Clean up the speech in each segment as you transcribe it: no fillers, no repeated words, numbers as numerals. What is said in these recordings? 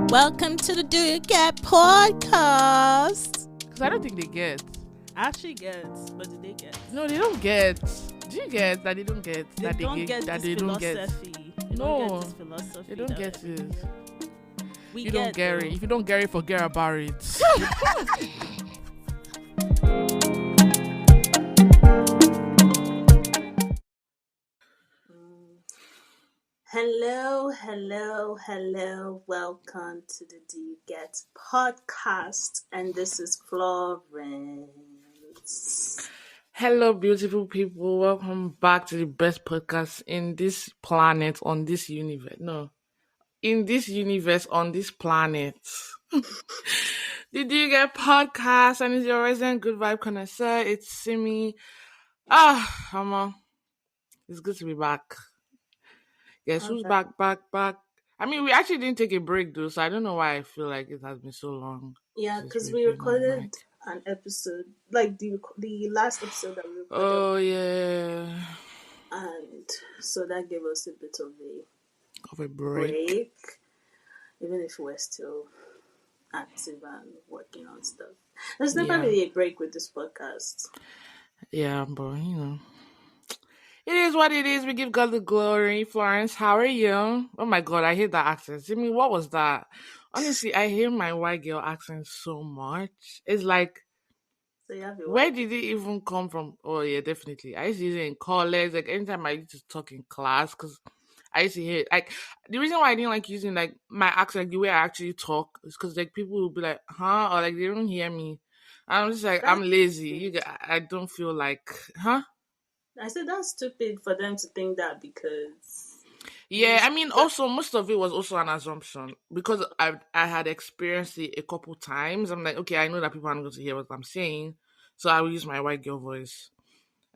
Welcome to the Do You Get podcast. Because I don't think they get. I actually get, but do they get? No, they don't get. Do you get that they don't get? They that don't they get that this they don't get. philosophy. They No, don't get this philosophy. They don't get it. We You don't get it. If you don't get it, forget about it. Hello. Welcome to the Do You Get podcast. And this is Florence. Hello, beautiful people. Welcome back to the best podcast in this planet, on this universe. No, in this universe, on this planet. Did you get podcast? And it's your resident good vibe connoisseur. It's Simi. Mama. It's good to be back. Yes, who's back? I mean, we actually didn't take a break though, so I don't know why I feel like it has been so long. Yeah, because we recorded an episode, like the last episode that we recorded. Oh yeah. And so that gave us a bit of a break. Even if we're still active and working on stuff. There's never really a break with this podcast. Yeah, but it is what it is. We give God the glory. Florence, how are you? Oh my God, I hate that accent. I mean, what was that? Honestly, I hate my white girl accent so much. It's like, so where did it even come from? Oh yeah, definitely. I used to use it in college. Like anytime I used to talk in class, because I used to hear it. Like the reason why I didn't like using like my accent, like the way I actually talk, is because like people will be like, huh, or like they don't hear me. I'm just like, I'm lazy. I don't feel like, huh? I said that's stupid for them to think that because... Yeah, I mean, also, most of it was also an assumption because I had experienced it a couple times. I'm like, okay, I know that people aren't going to hear what I'm saying, so I will use my white girl voice.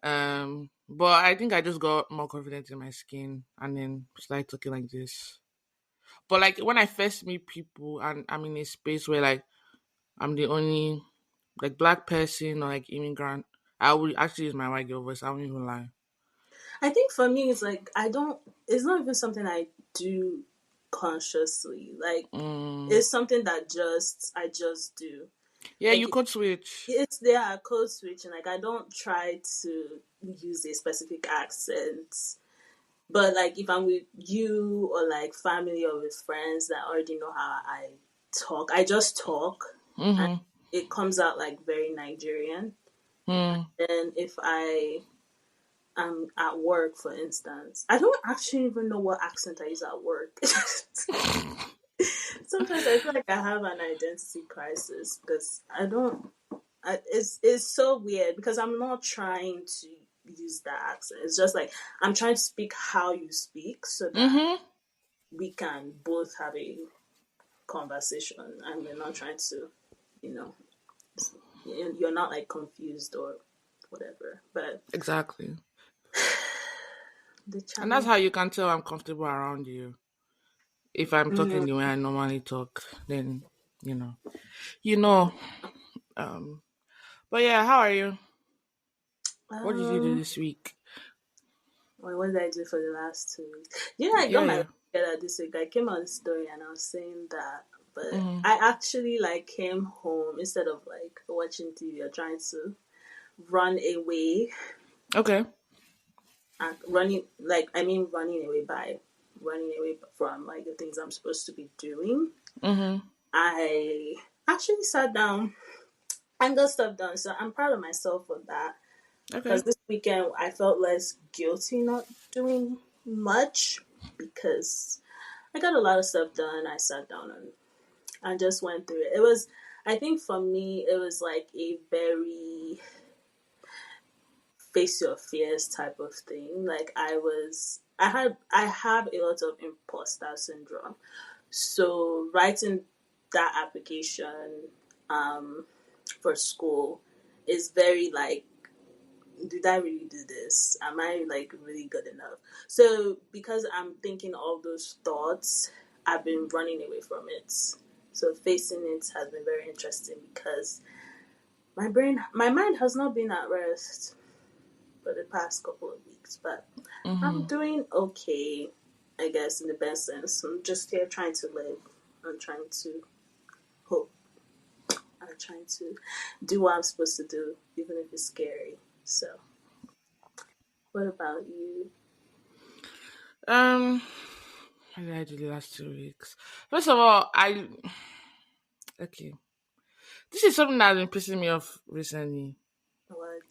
But I think I just got more confident in my skin and then started talking like this. But like when I first meet people and I'm in a space where like I'm the only like black person or like immigrant, I would actually use my white girl voice. I won't even lie. I think for me, it's like it's not even something I do consciously. Like it's something that I just do. Yeah, like, you code switch. It's there, I code switch, and like I don't try to use a specific accent. But like if I'm with you or like family or with friends that already know how I talk, I just talk, and it comes out like very Nigerian. And then if I am at work, for instance, I don't actually even know what accent I use at work. Sometimes I feel like I have an identity crisis because it's so weird because I'm not trying to use that accent. It's just like I'm trying to speak how you speak so that we can both have a conversation and we're not trying to, you're not like confused or whatever. But exactly. And that's how you can tell I'm comfortable around you. If I'm talking the way I normally talk, then But yeah, how are you? What did you do this week? Well, what did I do for the last 2 weeks? I got my together this week. I came on the story and I was saying that, but I actually like came home instead of like watching TV or trying to run away. Okay. And running away from like the things I'm supposed to be doing. I actually sat down and got stuff done, so I'm proud of myself for that. Because this weekend I felt less guilty not doing much because I got a lot of stuff done. I sat down and just went through it. It was, I think for me, it was like a very face your fears type of thing. Like I have a lot of imposter syndrome. So writing that application for school is very like, did I really do this? Am I like really good enough? So because I'm thinking all those thoughts, I've been running away from it. So facing it has been very interesting because my mind has not been at rest for the past couple of weeks, but I'm doing okay, I guess, in the best sense. I'm just here trying to live. I'm trying to hope. I'm trying to do what I'm supposed to do, even if it's scary. So, what about you? Um, what did I do the last 2 weeks? First of all, I okay. This is something that has been pissing me off recently. What?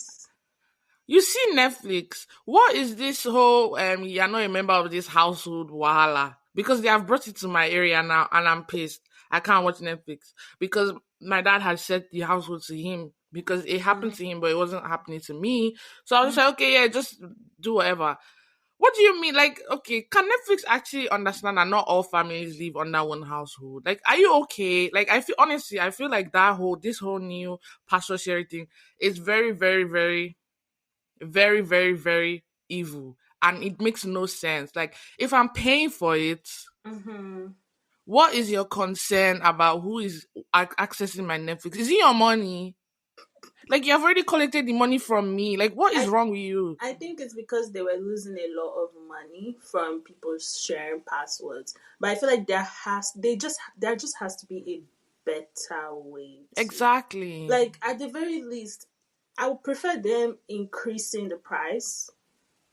You see Netflix. What is this whole you're not a member of this household wahala? Because they have brought it to my area now and I'm pissed. I can't watch Netflix. Because my dad had set the household to him because it happened to him, but it wasn't happening to me. So I was just like, okay, yeah, just do whatever. What do you mean? Like, okay, can Netflix actually understand that not all families live under one household? Like, are you okay? Like, I feel honestly, I feel like this whole new pastor sharing thing is very, very, very very, very, very evil. And it makes no sense. Like, if I'm paying for it, Mm-hmm. what is your concern about who is accessing my Netflix? Is it your money? Like, you have already collected the money from me. Like, what is I wrong with you? I think it's because they were losing a lot of money from people sharing passwords. But I feel like there just has to be a better way to, Exactly. like, at the very least, I would prefer them increasing the price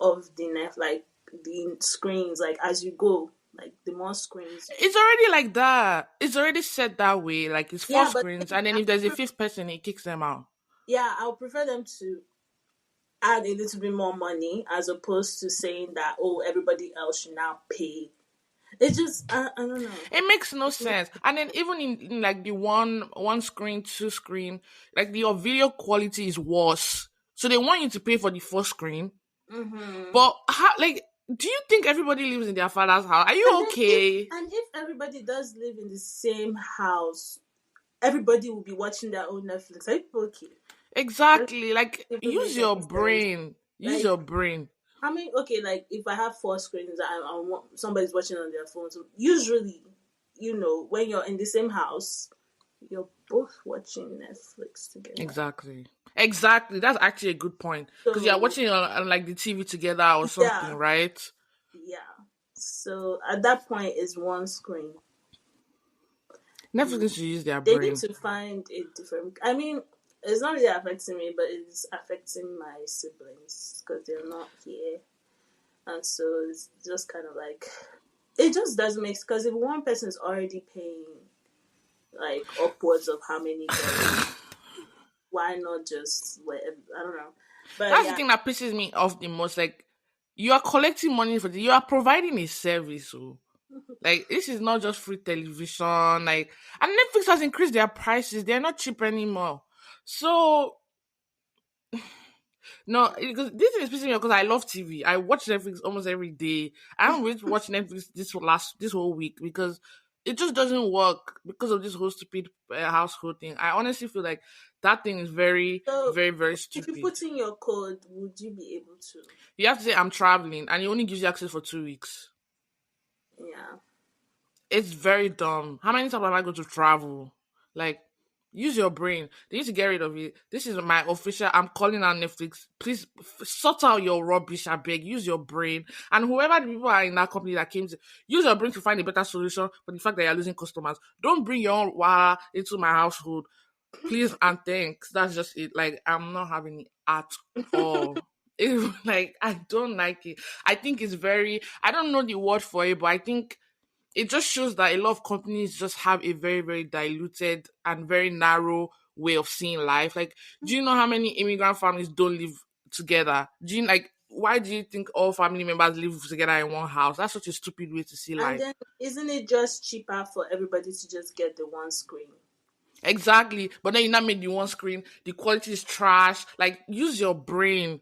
of the net, like the screens, like as you go, like the more screens. It's already like that. It's already set that way. Like, it's four Yeah, but screens. then And then if there's a fifth person, it kicks them out. yeah, I would prefer them to add a little bit more money as opposed to saying that, oh, everybody else should now pay. It just I don't know. It makes no sense. And then even in like the one screen, two screen, like your video quality is worse. So they want you to pay for the first screen. Mm-hmm. But how, like, do you think everybody lives in their father's house? Are And you then okay? if everybody does live in the same house, everybody will be watching their own Netflix. Are people okay? That Exactly. Like, even use make your any sense. brain. Use Like, your brain. how many? Okay, like if I have four screens, somebody's watching on their phone. So usually, when you're in the same house, you're both watching Netflix together. Exactly. Exactly. That's actually a good point. Because you're So watching on like the TV together or something, yeah, right? yeah. So at that point, it's one screen. Netflix Mm. needs to use their They need brain. to find a different. I mean, it's not really affecting me, but it's affecting my siblings because they're not here, and so it's just kind of like it just doesn't make, because if one person is already paying like upwards of how many dollars, why not just let? I don't know, but That's the yeah. thing that pisses me off the most. Like, you are collecting money for you are providing a service. So, like, this is not just free television. Like, and Netflix has increased their prices. They're not cheap anymore. So, no, because this is pissing me off because I love TV. I watch Netflix almost every day. I haven't really watched Netflix this whole week because it just doesn't work because of this whole stupid household thing. I honestly feel like that thing is very, So very, very if you stupid. put in your code, would you be able to? You have to say I'm traveling, and it only gives you access for 2 weeks. Yeah. It's very dumb. How many times have I go to travel? Like, use your brain. They need to get rid of it. This is my official. I'm calling out Netflix. Please sort out your rubbish. I beg. Use your brain. And whoever the people are in that company that came to use your brain to find a better solution for the fact that you're losing customers. Don't bring your own wah into my household. Please and thanks. That's just it. Like, I'm not having it at all. Like, I don't like it. I think it's very. I don't know the word for it, but I think it just shows that a lot of companies just have a very, very diluted and very narrow way of seeing life. Like, do you know how many immigrant families don't live together? Do you like why do you think all family members live together in one house? That's such a stupid way to see And life. then isn't it just cheaper for everybody to just get the one screen? Exactly. But then you not made the one screen, the quality is trash. Like, use your brain.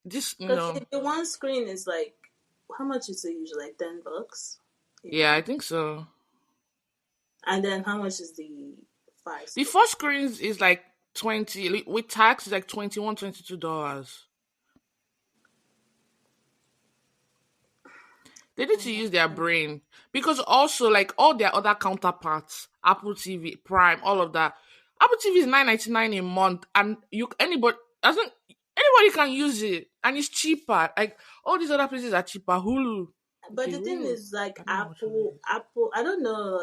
This, Because if the one screen is like, how much is it usually? Like $10? yeah, Yeah. I think so. And then how much is the five The screen? first screens is like 20, with tax is like 21, $22. They need to use their brain because also like all their other counterparts, Apple TV, Prime, all of that. Apple TV is 9.99 a month, and you anybody doesn't anybody can use it, and it's cheaper. Like all these other places are cheaper. Hulu, But okay, the thing Hulu. is, like I don't know how much Hulu is. Apple, I don't know.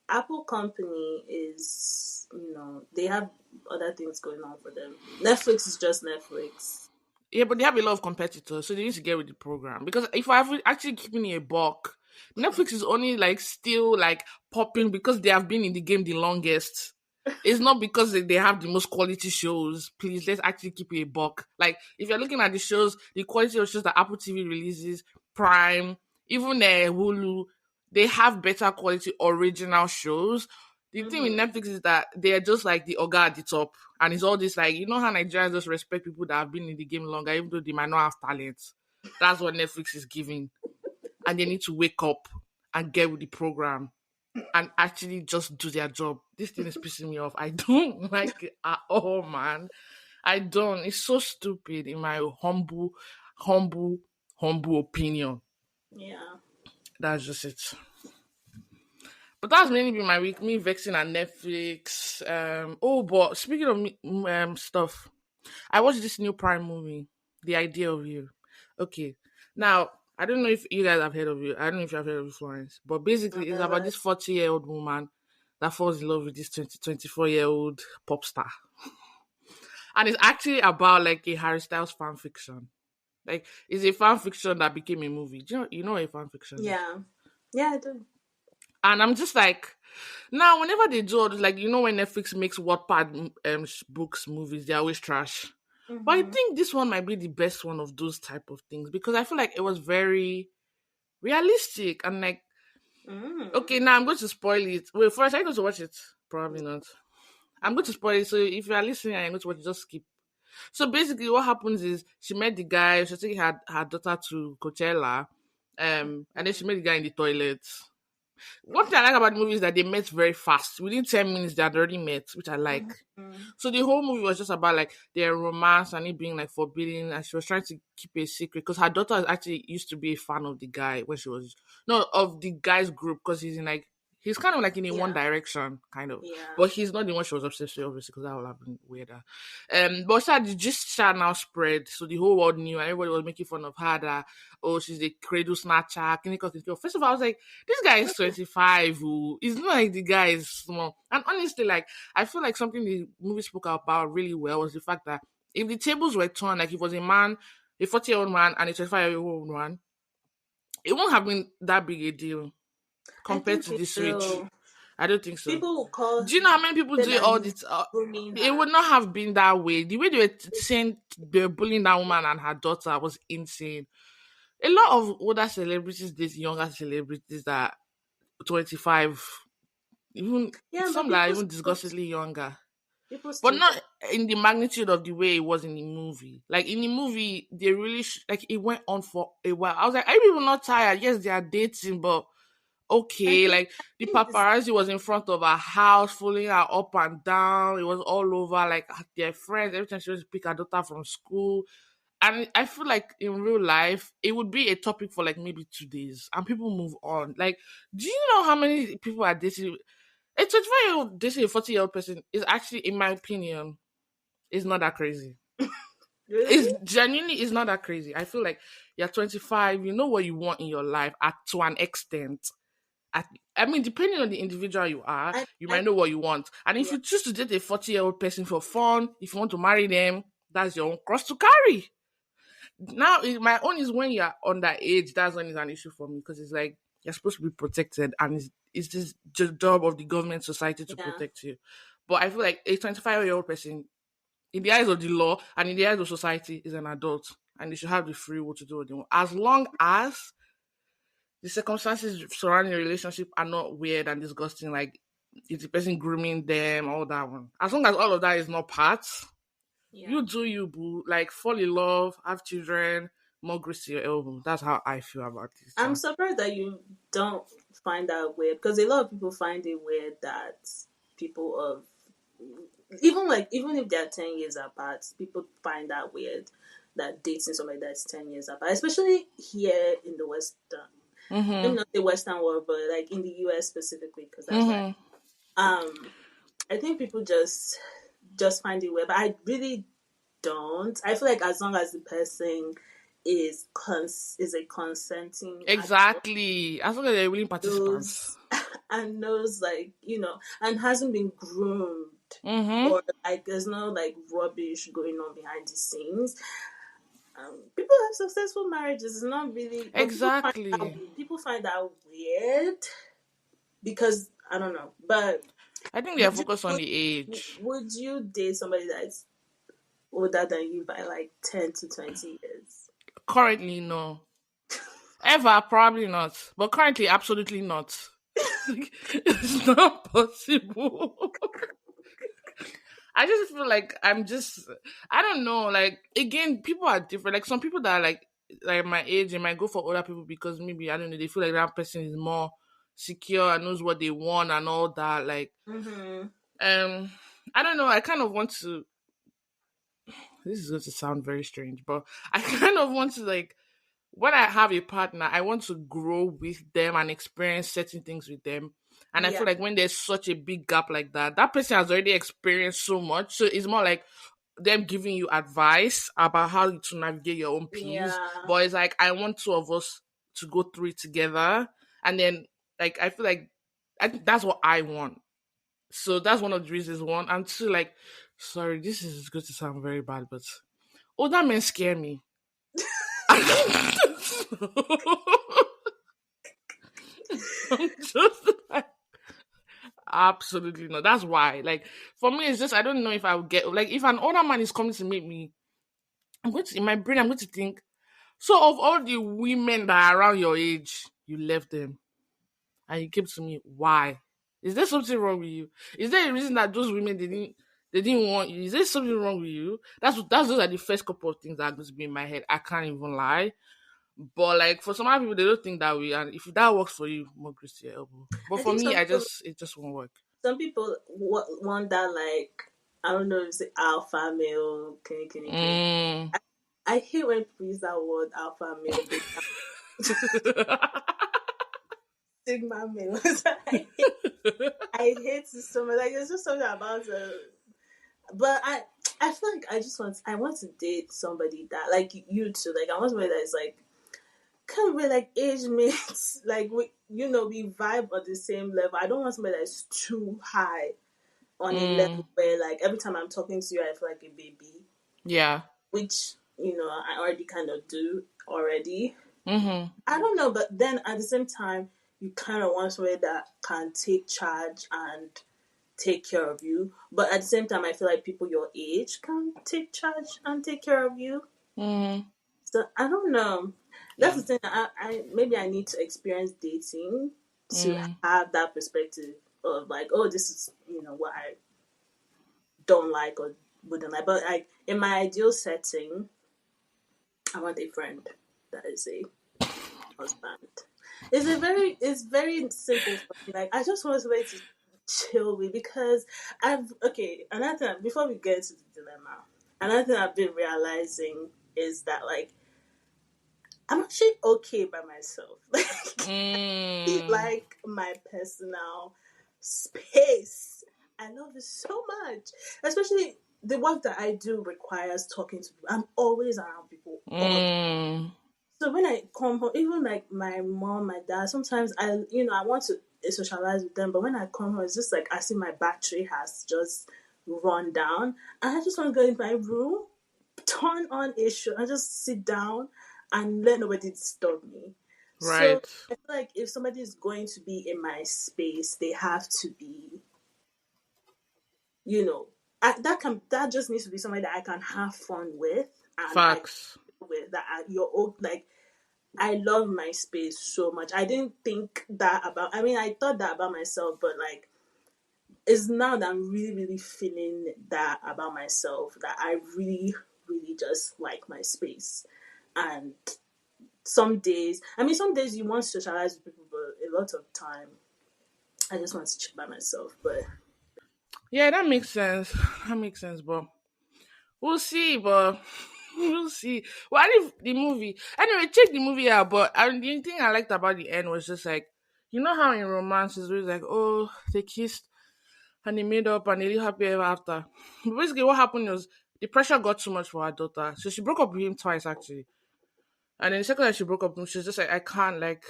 Apple company is, they have other things going on for them. Netflix is just Netflix. Yeah, but they have a lot of competitors, so they need to get with the program. Because if I've actually keeping a buck, Netflix is only like still like popping because they have been in the game the longest. It's not because they have the most quality shows. Please, let's actually keep it a buck. Like, if you're looking at the shows, the quality of shows that Apple TV releases, Prime, even Hulu, they have better quality original shows. The thing with Mm-hmm. Netflix is that they're just like the Oga at the top. And it's all this, like, you know how Nigerians just respect people that have been in the game longer, even though they might not have talent. That's what Netflix is giving. And they need to wake up and get with the program and actually just do their job. This thing is pissing me off. I don't like it at all, man. I don't. It's so stupid in my humble, humble opinion. Yeah. That's just it. But that's mainly been my week. Me vexing at Netflix. But speaking of stuff, I watched this new Prime movie, The Idea of You. Okay, now I don't know if you guys have heard of it. I don't know if you have heard of it, Florence. But basically, it's about Never. this 40-year-old woman that falls in love with this 24-year-old pop star, and it's actually about like a Harry Styles fan fiction. Like, it's a fan fiction that became a movie. Do you know what a fan fiction is? Yeah. Yeah, I do. And I'm just like, now whenever they do all this, like, when Netflix makes Wattpad books, movies, they're always trash. But I Mm-hmm. think this one might be the best one of those type of things because I feel like it was very realistic and like, okay, Mm. now I'm going to spoil it. Wait, first I going to watch it. Probably not. I'm going to spoil it. So if you are listening and you're going to watch it, just skip. So basically, what happens is she met the guy. She taking her daughter to Coachella, and then she met the guy in the toilet. One thing I like about the movie is that they met very fast. Within 10 minutes, they had already met, which I like. Mm-hmm. So the whole movie was just about like their romance and it being like forbidden, and she was trying to keep a secret because her daughter actually used to be a fan of the guy when she was no of the guy's group because he's kind of like in a One Yeah. Direction kind of, Yeah. but he's not the one she was obsessed with obviously because that would have been weirder. But the gist now spread, so the whole world knew and everybody was making fun of her that oh she's a cradle snatcher. First of all, I was like this guy is 25. Who it's not like the guy is small, and honestly like. I feel like something the movie spoke about really well was the fact that if the tables were turned, like if it was a man, a 40-year-old man, and a 25-year-old man, it won't have been that big a deal I compared think to it the switch. will. I don't think so. People will call Do you know how many people say do that all he's this? grooming It her. would not have been that way. The way they were saying they were bullying that woman and her daughter was insane. A lot of older celebrities, these younger celebrities that 25, even Yeah, but some that are even disgustingly younger. people But still not in the magnitude of the way it was in the movie. Like in the movie, they really like it went on for a while. I was like, are you people not tired? Yes, they are dating, but I okay. think Like the I think this paparazzi was in front of her house, following her up and down. It was all over. Like their friends every time she was to pick her daughter from school. And I feel like in real life, it would be a topic for like maybe 2 days, and people move on. Like, do you know how many people are dating? A 25-year-old dating a 40-year-old person is actually, in my opinion, is not that crazy. really. It's genuinely is not that crazy. I feel like you're 25, you know what you want in your life at to an extent. I mean, depending on the individual you are, you I might know what you want. And if yeah. you choose to date a 40-year-old person for fun, if you want to marry them, that's your own cross to carry. Now, my own is when you're underage. That's when it's an issue for me because it's like you're supposed to be protected, and it's this job of the government society to Yeah. protect you. But I feel like a 25-year-old person, in the eyes of the law and in the eyes of society, is an adult, and they should have the free will to do what they want, as long as the circumstances surrounding the relationship are not weird and disgusting. Like, is the person grooming them, all that one. As long as all of that is not part, Yeah. you do you, boo. Like, fall in love, have children, more grace to your elbow. That's how I feel about this. I'm So. surprised that you don't find that weird because a lot of people find it weird that people of even if they're 10 years apart, people find that weird that dating somebody that's 10 years apart, especially here in the Western, maybe Mm-hmm. not the Western world, but like in the US specifically, because that's why. Mm-hmm. I think people just find it weird, but I really don't. I feel like as long as the person is a consenting adult, Exactly. As long as they're willing those participants. and knows, like, and hasn't been groomed, Mm-hmm. or like there's no like rubbish going on behind the scenes. People have successful marriages. It's not really, but Exactly. people find that weird because I don't know. But I think they are would you focused on would, the age. would you date somebody that's older than you by like 10 to 20 years? Currently, no. Ever, probably not. But currently, absolutely not. It's not possible. I just feel like I don't know. Like, again, people are different. Like, some people that are like my age, they might go for older people because maybe, I don't know, they feel like that person is more secure and knows what they want and all that. Like, Mm-hmm. um, I don't know. I kind of want to, this is going to sound very strange, but I kind of want to, like, when I have a partner, I want to grow with them and experience certain things with them. And I Yeah. feel like when there's such a big gap like that, that person has already experienced so much. So it's more like them giving you advice about how to navigate your own peace. Yeah. But it's like, I want two of us to go through it together. And then, like, I feel like I think that's what I want. So that's one of the reasons. One. And two, like, sorry, this is going to sound very bad, but older men scare me. I'm just like, absolutely not. That's why. Like, for me, it's just I don't know if I would get, like, if an older man is coming to meet me, I'm going to, in my brain, I'm going to think, so of all the women that are around your age, you left them and you came to me. Why? Is there something wrong with you? Is there a reason that those women they didn't want you? Is there something wrong with you? That's those are the first couple of things that are going to be in my head. I can't even lie. But like for some other people, they don't think that way, and if that works for you, more grace to your elbow. But I for think me, it just won't work. some people want that, like, I don't know if it's alpha male. Can. Mm. I hate when people use that word alpha male, beta, sigma male. I hate it so much. Like, there's just something about but I feel like I want to date somebody that, like you too. Like, I want somebody that is like kind of like age mates. Like, we vibe on the same level. I don't want somebody that's too high on a Mm. level where, like, every time I'm talking to you, I feel like a baby, Yeah. which I already kind of do already. Mm-hmm. I don't know, but then at the same time, you kind of want somebody that can take charge and take care of you. But at the same time, I feel like people your age can take charge and take care of you. Mm-hmm. So I don't know. That's Yeah. the thing. I maybe I need to experience dating to Mm. have that perspective of, like, oh, this is what I don't like or wouldn't like. But, like, in my ideal setting, I want a friend that is a husband. It's very simple for me. Like, I just want somebody to chill with, because another thing, before we get to the dilemma, another thing I've been realizing is that, like, I'm actually okay by myself. Like, Mm. like my personal space. I love it so much. Especially the work that I do requires talking to people. I'm always around people all. Mm. So when I come home, even like my mom, my dad, sometimes I want to socialize with them, but when I come home, it's just like I see my battery has just run down, and I just want to go in my room, turn on a show, and just sit down and let nobody disturb me. So Right. I feel like if somebody is going to be in my space, they have to be, you know, that just needs to be somebody that I can have fun with, and I Facts. with that you're old, like, I love my space so much. I didn't think that about. I mean, I thought that about myself, but, like, it's now that I'm really, really feeling that about myself, that I really, really just like my space. And some days you want to socialize with people, but a lot of time I just want to chill by myself. But Yeah, that makes sense. That makes sense, but we'll see, but we'll see. Well, I leave the movie. Anyway, check the movie out. But the thing I liked about the end was just like, you know how in romance it's always like, oh, they kissed and they made up and they live happy ever after. But basically, what happened was the pressure got too much for her daughter, so she broke up with him twice actually. And then the second time she broke up with him, she's just like, I can't like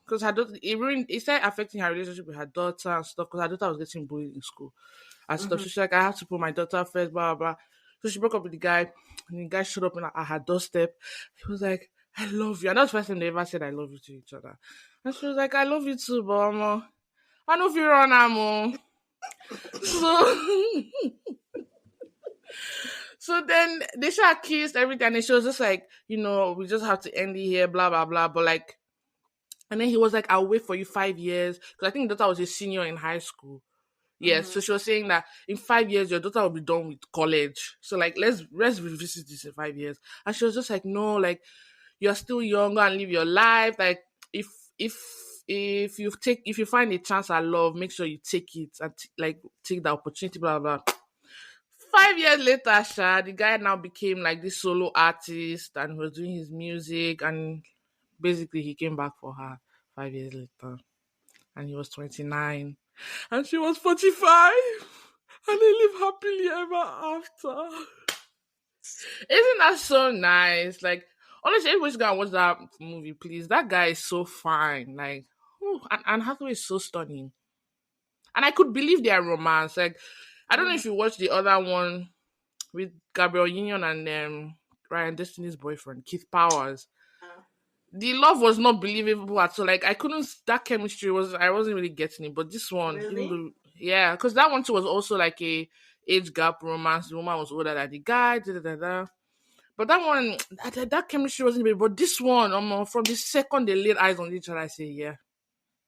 because her daughter, it started affecting her relationship with her daughter and stuff. Because her daughter was getting bullied in school and stuff. Mm-hmm. So she's like, I have to put my daughter first, blah blah blah. So she broke up with the guy, and the guy showed up at her doorstep. He was like, "I love you," and that's the first time they ever said "I love you" to each other. And she was like, "I love you too, but I know if you run amo." So so then they shot kissed everything, and she was just like, we just have to end it here, blah blah blah. But like, and then he was like, "I'll wait for you 5 years," because I think the daughter was a senior in high school. Yes, Mm-hmm. so she was saying that in 5 years your daughter will be done with college. So like let's revisit this in 5 years. And she was just like, no, like you're still younger and live your life. Like if if if you find a chance at love, make sure you take it and like take the opportunity, blah blah. 5 years later, the guy now became like this solo artist and was doing his music, and basically he came back for her 5 years later, and he was 29 and she was 45, and they live happily ever after. Isn't that so nice? Like, honestly, everybody should go and watch that movie, please. That guy is so fine. Like, and Hathaway is so stunning. And I could believe their romance. Like, I don't know Mm-hmm. if you watched the other one with Gabriel Union and Ryan Destiny's boyfriend, Keith Powers. Uh, The love was not believable at all. Like, I couldn't, that chemistry I wasn't really getting it. But this one, even really? though, yeah, because that one too was also like a age gap romance. The woman was older than the guy, da da da da. But that one, that chemistry wasn't bad. But this one, from the second they laid eyes on each other, I say, yeah,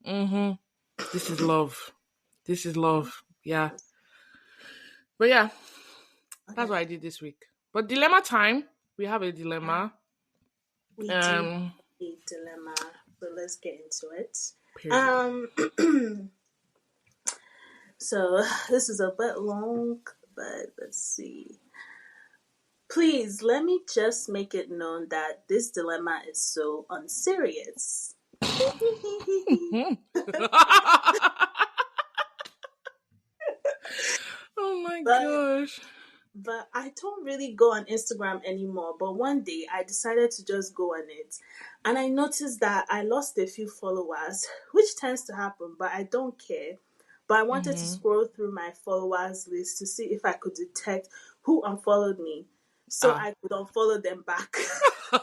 mm-hmm, this is love. This is love. Yeah. But yeah, that's Okay. what I did this week. But dilemma time. We have a Yeah. dilemma. We do have Um, a dilemma, so let's get into it. period. Um, so this is a bit long, but let's see. Please let me just make it known that this dilemma is so unserious. Oh my but gosh. but I don't really go on Instagram anymore. But one day I decided to just go on it, and I noticed that I lost a few followers, which tends to happen, but I don't care. But I wanted to Mm-hmm. scroll through my followers list to see if I could detect who unfollowed me, so Ah. I could unfollow them back. when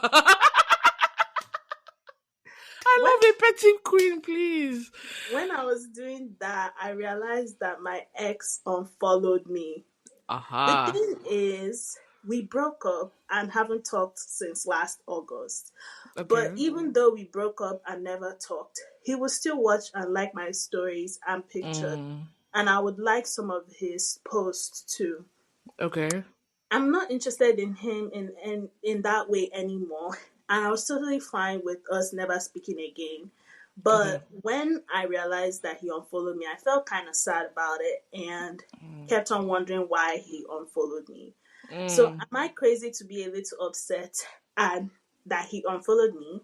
I love a petty queen, please. when I was doing that, I realized that my ex unfollowed me. The Aha. thing is, we broke up and haven't talked since last August. But Okay. even though we broke up and never talked, he would still watch and like my stories and pictures. Mm. And I would like some of his posts too. Okay. I'm not interested in him in that way anymore. And I was totally fine with us never speaking again. Okay. But when I realized that he unfollowed me, I felt kind of sad about it and kept on wondering why he unfollowed me. So Mm. am I crazy to be a little upset and that he unfollowed me?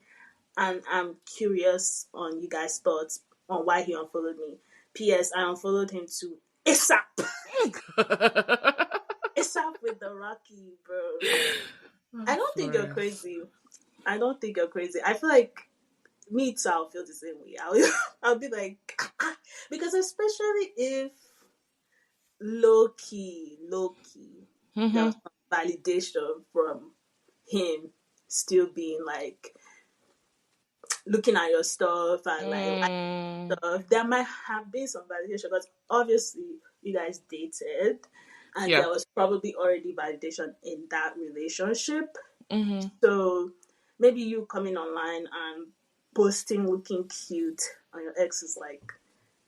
And I'm curious on you guys' thoughts on why he unfollowed me. P.S. I unfollowed him too ASAP. ASAP with the Rocky, bro. I I'm don't think you're furious. crazy. I don't think you're crazy. I feel like me too, I'll feel the same way. I'll be like, because especially if low key, there was Mm-hmm. some validation from him still being like looking at your stuff and like Mm. stuff. There might have been some validation because obviously you guys dated and Yeah. there was probably already validation in that relationship. Mm-hmm. So maybe you coming online and posting looking cute and your ex is like,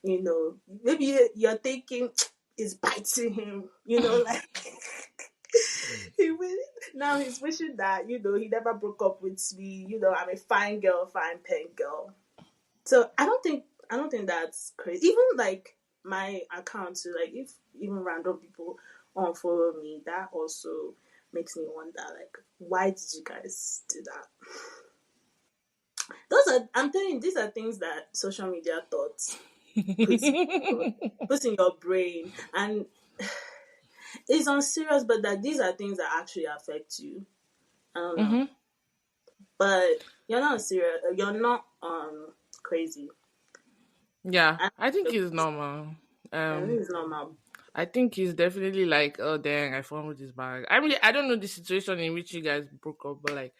maybe you're thinking it's biting him, like he will, now he's wishing that, he never broke up with me, I'm a fine girl, fine pen girl. So I don't think that's crazy. Even like my account too, like if even random people unfollow me, that also makes me wonder like why did you guys do that? I'm telling you, these are things that social media thoughts puts in puts in your brain, and it's unserious, but that these are things that actually affect you. I don't know, Mm-hmm. but you're not serious. You're not crazy. Yeah, I, I think it's normal. I think Um, it's normal. I think he's definitely like, oh dang, I fumbled his bag. I mean, I don't know the situation in which you guys broke up, but like,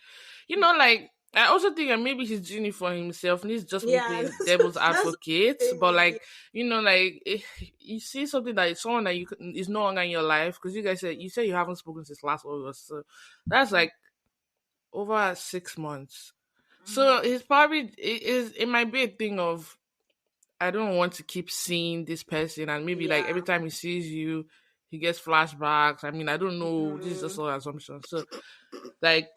like, I also think that maybe he's doing it for himself. And it's just me Yeah, playing devil's that's advocate. But crazy. like, like, if you see something that is someone that is no longer in your life, because you said you haven't spoken since last August, so that's like over 6 months. So Mhm. it's probably it might be a thing of I don't want to keep seeing this person, and maybe like every Yeah. time he sees you, he gets flashbacks. I mean, I don't know. This is just Mm, all assumption. So, like,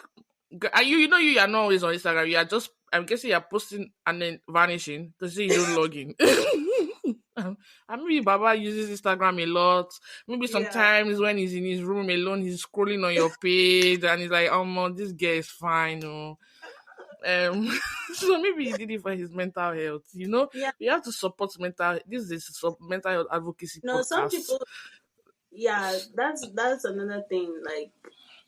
are you are not always on Instagram. You are just. I'm guessing you're posting and then vanishing because you don't log in. And maybe Baba uses Instagram a lot. Maybe yeah. sometimes when he's in his room alone, he's scrolling on your page and he's like, "Oh, man, this guy is fine." Oh. Um, so maybe he did it for his mental health. Yeah. We have to support mental. This is mental health advocacy No, some podcast. people, yeah, that's another thing. Like,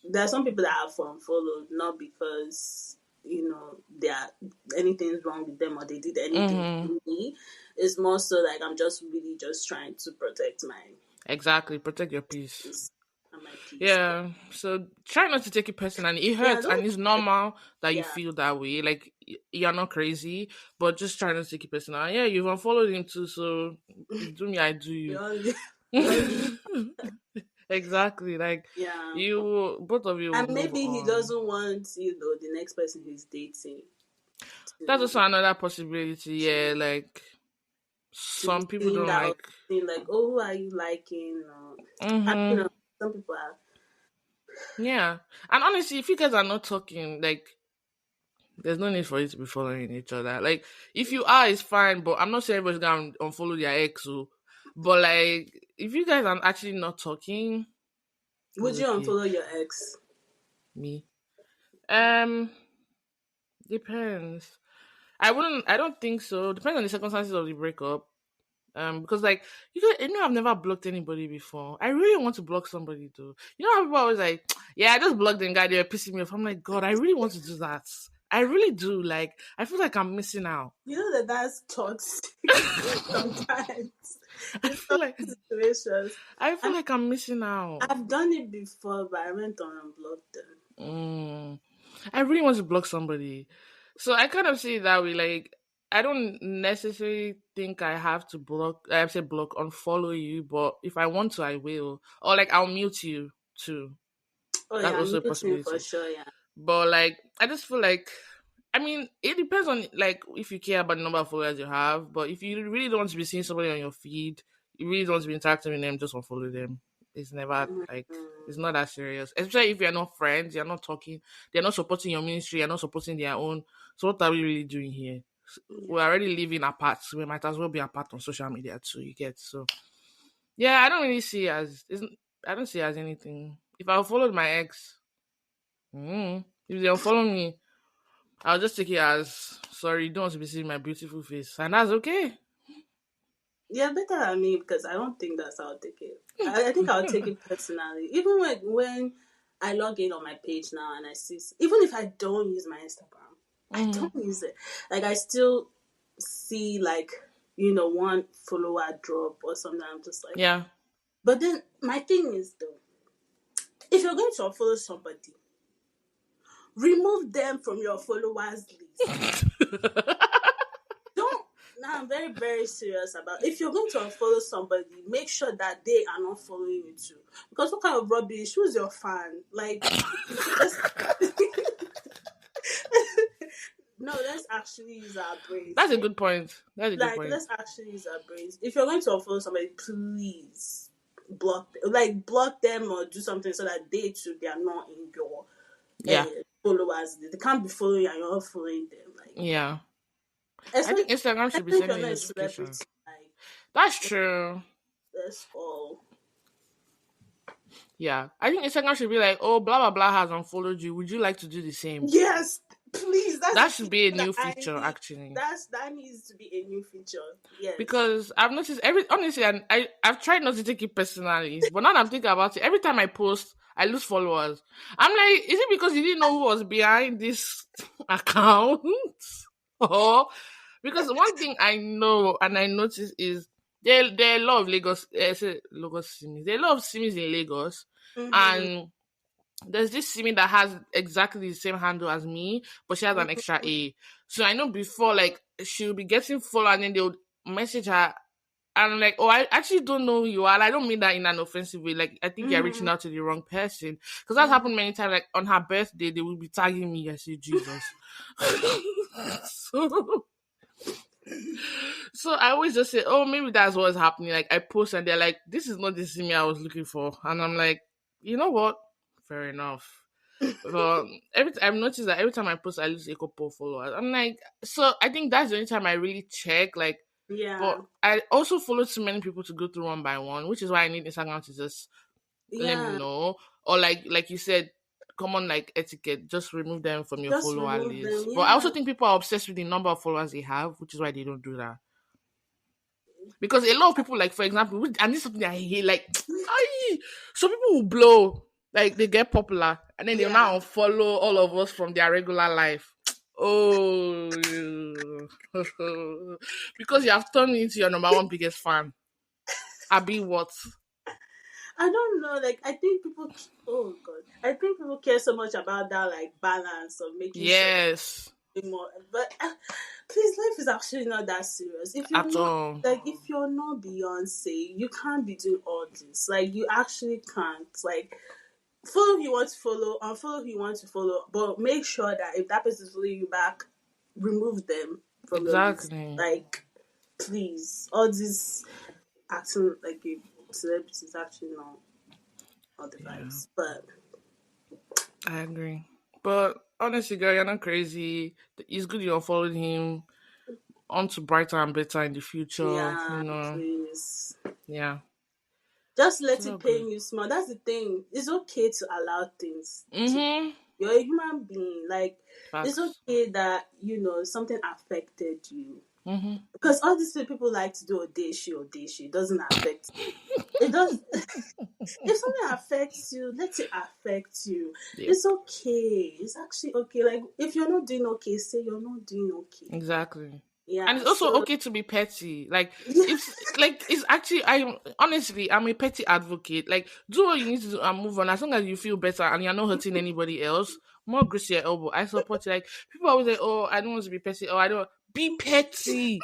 there are some people that have unfollowed not because they are anything's wrong with them or they did anything Mm-hmm. to me. It's more so like I'm just really just trying to protect my Exactly. Protect your peace. peace and my peace. But Yeah. So try not to take it personally. It yeah, hurts and don't. it's normal that you Yeah, feel that way. Like you're not crazy, but just try not to take it personal. Yeah, you've unfollowed him too, so you do me, I do we you. all live, we all live. Exactly. Like Yeah, both of you will and move maybe he on. doesn't want the next person he's dating That's to also another possibility. Yeah, to like to be some people seeing don't that or like. seeing like, oh, who are you liking? Or, I don't Mm-hmm. know. Some people are. Yeah, and honestly, if you guys are not talking, like, there's no need for you to be following each other. Like, if you are, it's fine. But I'm not saying everybody's gonna unfollow their ex. So, but like, if you guys are actually not talking, it's Would you okay. unfollow your ex? Me, um, depends. I wouldn't. I don't think so. Depends on the circumstances of the breakup. Because like I've never blocked anybody before. I really want to block somebody though. You know how people are always like, yeah, I just blocked them guy, they're pissing me off. I'm like, God, I really want to do that. I really do. Like, I feel like I'm missing out. You know that that's toxic sometimes I in feel some like situations. I I feel mean, like I'm missing out. I've done it before, but I went on and blocked them. Mm. I really want to block somebody. So I kind of see it that way. Like, I don't necessarily think I have to block. I say block, unfollow you, but if I want to, I will. Or like I'll mute you too. Oh That's yeah, I'm also a muting for possibility. sure. Yeah. But like, I just feel like, I mean, it depends on like if you care about the number of followers you have. But if you really don't want to be seeing somebody on your feed, you really don't want to be interacting with them, just unfollow them. It's never like it's Mm, not that serious. Especially if you're not friends, you're not talking, they're not supporting your ministry, you're not supporting their own. So what are we really doing here? yeah. We're already living apart, so we might as well be apart on social media too. You get so yeah. I don't really see it as I don't see it as anything. If I followed my ex, if they unfollow me, I'll just take it as sorry, you don't want to be seeing my beautiful face, and that's okay. Yeah, better than me because I don't think that's how I'll take it. I think I'll take it personally. Even when I log in on my page now and I see, even if I don't use my Instagram, I Hmm. don't use it. Like I still see like one follower drop or something. I'm just like, Yeah. but then my thing is though, if you're going to unfollow somebody, remove them from your followers list. Don't. Now I'm very very serious about if you're going to unfollow somebody, make sure that they are not following you too. Because what kind of rubbish? Who's your fan? Like, let's no, let's actually use our brains. That's a good point. That's a good Like, point. let's actually use our brains. If you're going to unfollow somebody, please block them or do something so that they too they are not in your Yeah. followers. They can't be following you and you're not following them. Like, Yeah. I especially, think Instagram should be especially if you're sending not a notifications. celebrity. Like, That's true. that's all. Yeah. I think Instagram should be like, oh, blah blah blah has unfollowed you. Would you like to do the same? Yes, please. That's That the should feature be a that new I feature need. actually. That needs to be a new feature. Yes. Because I've noticed honestly, and I've tried not to take it personally, but now that I'm thinking about it, every time I post, I lose followers. I'm like, is it because you didn't know who was behind this account, or Because one thing I know and I notice is there are a lot of Lagos, Lagos Simis. There are a lot of Simis in Lagos, Mm-hmm. and there's this Simi that has exactly the same handle as me, but she has an extra A. So I know before, like, she'll be getting followed, and then they'll message her. And I'm like, oh, I actually don't know who you are. And I don't mean that in an offensive way. Like, I think you're reaching Mm-hmm. out to the wrong person. Because that's Mm-hmm. happened many times. Like, on her birthday, they will be tagging me. I say, Jesus. so, so I always just say, oh, maybe that's what's happening. Like, I post and they're like, this is not the Simi I was looking for. And I'm like, you know what? Fair enough. But I've noticed that every time I post, I lose a couple of followers. I'm like, so I think that's the only time I really check. Like, but Yeah. I also follow too many people to go through one by one, which is why I need Instagram to just let me Yeah. know. Or like you said, common like etiquette, just remove them from your Just follower remove them. list. But I Yeah. also think people are obsessed with the number of followers they have, which is why they don't do that. Because a lot of people, like for example, and this is something I hate, like some people will blow, like they get popular, and then they'll Yeah. now unfollow all of us from their regular life. Oh, because you have turned me into your number one biggest fan. I be what? I don't know. Like, I think people. Oh God, I think people care so much about that, like balance of making sure Yes, more. But please, life is actually not that serious. If you're at not all. like, if you're not Beyonce, you can't be doing all this. Like, you actually can't. Like, follow who you want to follow, unfollow who you want to follow, but make sure that if that person is following you back, remove them from your list. Exactly. Like, please, all this acting like a celebrity is actually not the Yeah, vibes. But I agree. But honestly, girl, you're not crazy. It's good you unfollowed him. On to brighter and better in the future. yeah, please. Yeah. Just It's let all it good. pain you small. That's the thing. It's okay to allow things to. Mm-hmm. You're a human being. Like, it's Facts. okay that something affected you. Mm-hmm. Because all these people like to do Odeshi, it doesn't affect you. It does. If something affects you, let it affect you. Yep. It's okay. It's actually okay. Like, if you're not doing okay, say you're not doing okay. Exactly. And Yeah. it's also So okay to be petty. Like yeah, if like it's actually I honestly I'm a petty advocate. Like do what you need to do and move on. As long as you feel better and you're not hurting anybody else, more grace to your elbow. I support you. Like people always say, oh, I don't want to be petty. Oh, I don't be petty.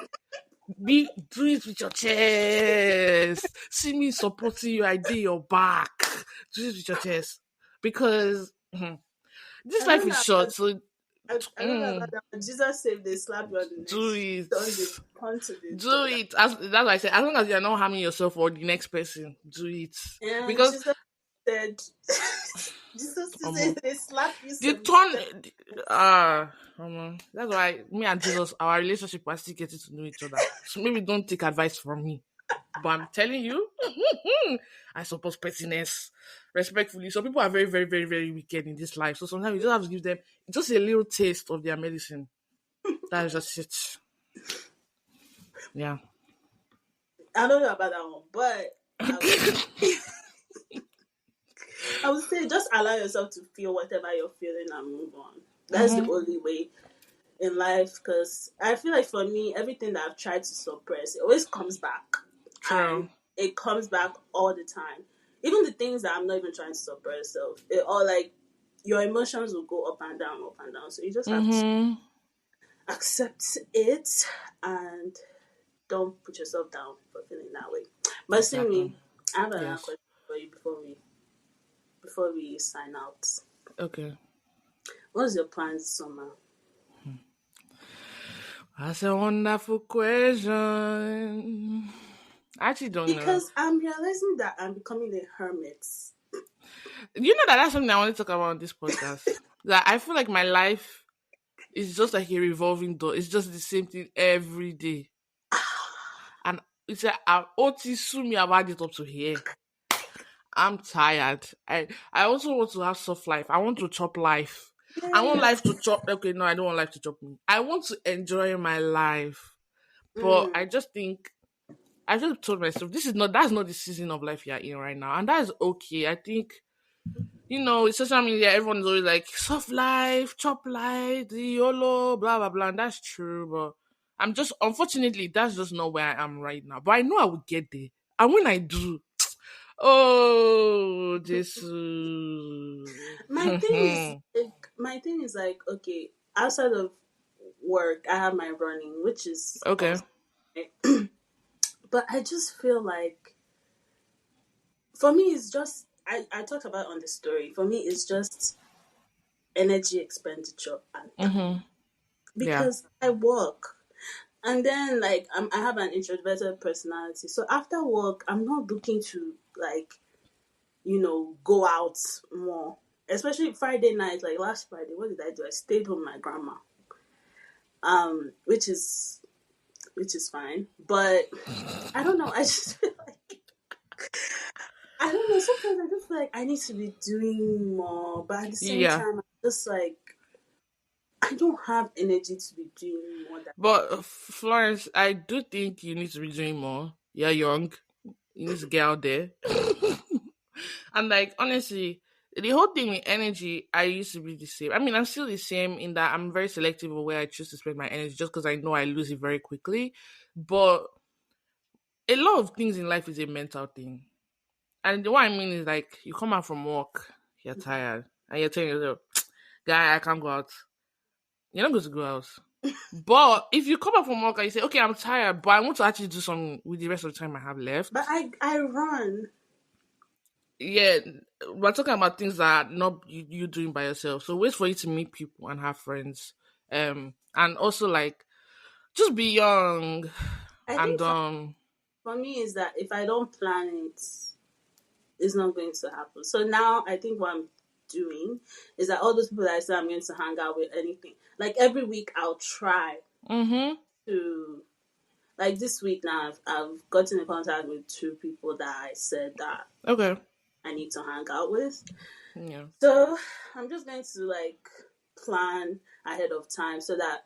Do it with your chest. See me supporting you, I did your back. Do it with your chest. Because this I life don't is know short, about so I don't know about that. But Jesus said they slap you on the do neck, it. turn the turn to the Do dollar. it. As that's why I said, as long as you're not harming yourself or the next person, do it. And Because Jesus said Jesus um said they slap you the 7 times. turn that's why me and Jesus, our relationship was still getting to know each other. So maybe don't take advice from me. But I'm telling you, I suppose pettiness respectfully. Some people are very, very, very, very wicked in this life. So sometimes you just have to give them just a little taste of their medicine. That is just it. Yeah. I don't know about that one, but I would say just allow yourself to feel whatever you're feeling and move on. That's the Mm-hmm. only way in life. Because I feel like for me, everything that I've tried to suppress, it always comes back, and True. it comes back all the time. Even the things that I'm not even trying to suppress, it all like your emotions will go up and down, up and down. So you just have to Mm-hmm. accept it and don't put yourself down for feeling that way. But see Exactly. me, I have another Yes. question for you before we sign out. Okay. What's your plans this summer? That's a wonderful question. I actually don't know. Because I'm realizing that I'm becoming a hermit. You know that that's something I want to talk about on this podcast. That I feel like my life is just like a revolving door. It's just the same thing every day. And it's like OT sue me about it up to here. I'm tired. I also want to have soft life. I want to chop life. I want life to Yes. chop. Okay, no, I don't want life to chop me. I want to enjoy my life. But Mm. I just think I just told myself that's not the season of life you're in right now. And that's okay. I think, it's social media, everyone's always like soft life, chop life, the YOLO, blah blah blah. And that's true, but I'm just, unfortunately, that's just not where I am right now. But I know I will get there. And when I do, oh, this. My thing is like, okay, outside of work, I have my running, which is Okay. awesome. But I just feel like, for me, it's just, I talked about on the story. For me, it's just energy expenditure and time, Mm-hmm. Yeah. because I work. And then, like, I have an introverted personality. So after work, I'm not looking to, like, go out more. Especially Friday night, like last Friday, what did I do? I stayed with my grandma, which is fine. But I don't know. I just feel like, I don't know. Sometimes I just feel like I need to be doing more, but at the same Yeah. time, I'm just like, I don't have energy to be doing more than. But Florence, I do think you need to be doing more. You're young. You need to get out there. And like honestly, the whole thing with energy, I used to be the same. I mean, I'm still the same in that I'm very selective of where I choose to spend my energy, just because I know I lose it very quickly. But a lot of things in life is a mental thing. And what I mean is like you come out from work, you're tired, and you're telling yourself, guy, I can't go out. You're not going to go out. But if you come out from work and you say, okay, I'm tired, but I want to actually do something with the rest of the time I have But left. I run. Yeah, we're talking about things that are not you doing by yourself. So wait for you to meet people and have friends. And also like just be young I and think for me is that if I don't plan it, it's not going to happen. So now I think what I'm doing is that all those people that I say I'm going to hang out with, anything, like every week I'll try mm-hmm. to, like this week now I've gotten in contact with two people that I said that Okay. I need to hang out with. Yeah. So I'm just going to like plan ahead of time, so that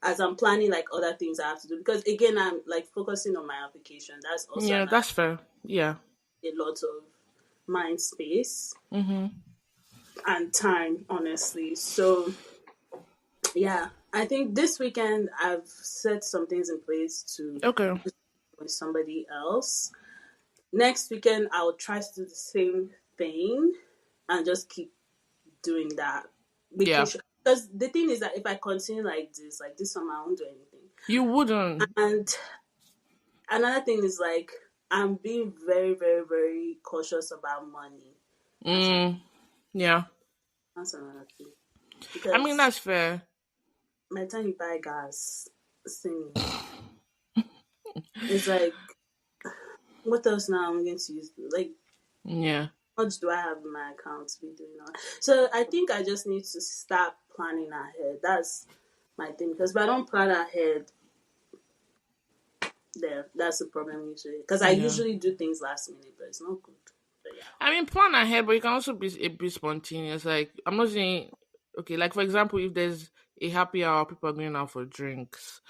as I'm planning like other things I have to do, because again I'm like focusing on my application. That's also Yeah, another, that's fair. Yeah. a lot of mind space Mm-hmm. and time, honestly. So yeah, I think this weekend I've set some things in place to Okay. with somebody else. Next weekend I'll try to do the same thing and just keep doing that, making Yeah. sure. Because the thing is that if I continue like this summer, I won't do anything. You wouldn't. And another thing is like, I'm being very, very, very cautious about money. That's an, Mm, yeah. that's another thing. I mean Because that's fair. by the time you buy gas, see me, it's like, what else now I'm going to use? Like, Yeah. how much do I have in my account to be doing that? So I think I just need to start planning ahead. That's my thing. Because if I don't plan ahead, there, that's the problem usually. Because I Yeah. usually do things last minute, but it's not good. But yeah. I mean, plan ahead, but you can also be a bit spontaneous. Like, I'm not saying, okay, like for example, if there's a happy hour, people are going out for drinks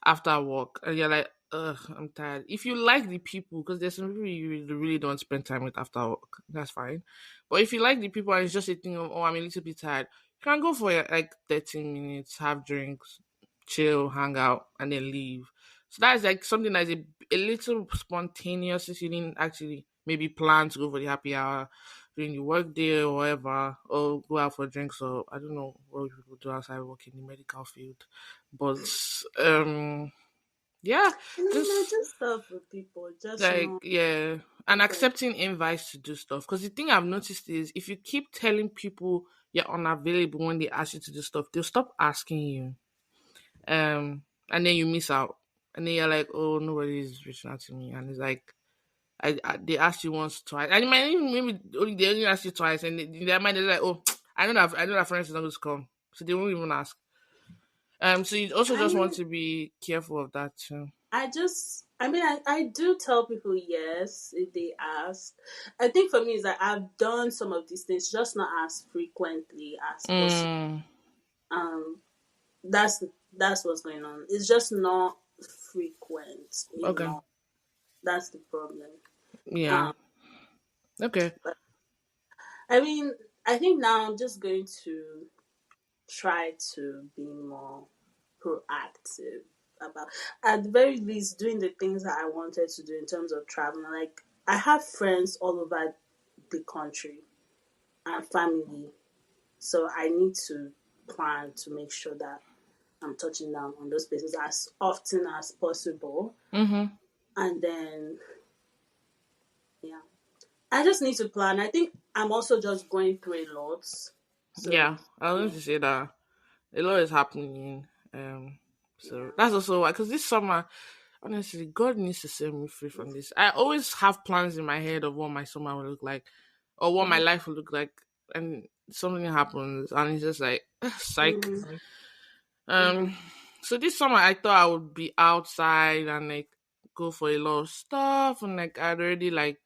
after work, and you're like, ugh, I'm tired. If you like the people, because there's some people you really don't spend time with after work, that's fine. But if you like the people and it's just a thing of, oh, I'm a little bit tired, you can go for like 13 minutes, have drinks, chill, hang out, and then leave. So that's like something that's a little spontaneous if you didn't actually maybe plan to go for the happy hour during the work day or whatever, or go out for drinks, or I don't know what people do outside work in the medical field. But yeah, I mean, I just do stuff with people, just like not yeah, and frequent. accepting invites to do stuff. Because the thing I've noticed is if you keep telling people you're unavailable when they ask you to do stuff, they'll stop asking you. And then you miss out. And then you're like, oh, nobody's reaching out to me. And it's like, they asked you once, twice, and you might even maybe only they only ask you twice, and in their mind they're like, oh, I know that friends is not going to come, so they won't even ask. So you also I just want mean, to be careful of that too. I mean, I do tell people yes if they ask. I think for me is that I've done some of these things, just not as frequently as possible. Mm, Um, that's what's going on. It's just not frequent okay. enough. That's the problem. Yeah. Um, Okay. but I mean, I think now I'm just going to try to be more proactive about. At the very least, doing the things that I wanted to do in terms of traveling. Like, I have friends all over the country and family, so I need to plan to make sure that I'm touching down on those places as often as possible. Mm-hmm. And then, yeah, I just need to plan. I think I'm also just going through a lot. So, Yeah, I was going yeah. to say that a lot is happening. So Yeah. that's also why, because this summer, honestly, God needs to set me free from this. I always have plans in my head of what my summer will look like, or what my Mm-hmm. life will look like, and something happens, and it's just like psych. Mm-hmm. Um, so this summer I thought I would be outside and like go for a lot of stuff, and like I'd already like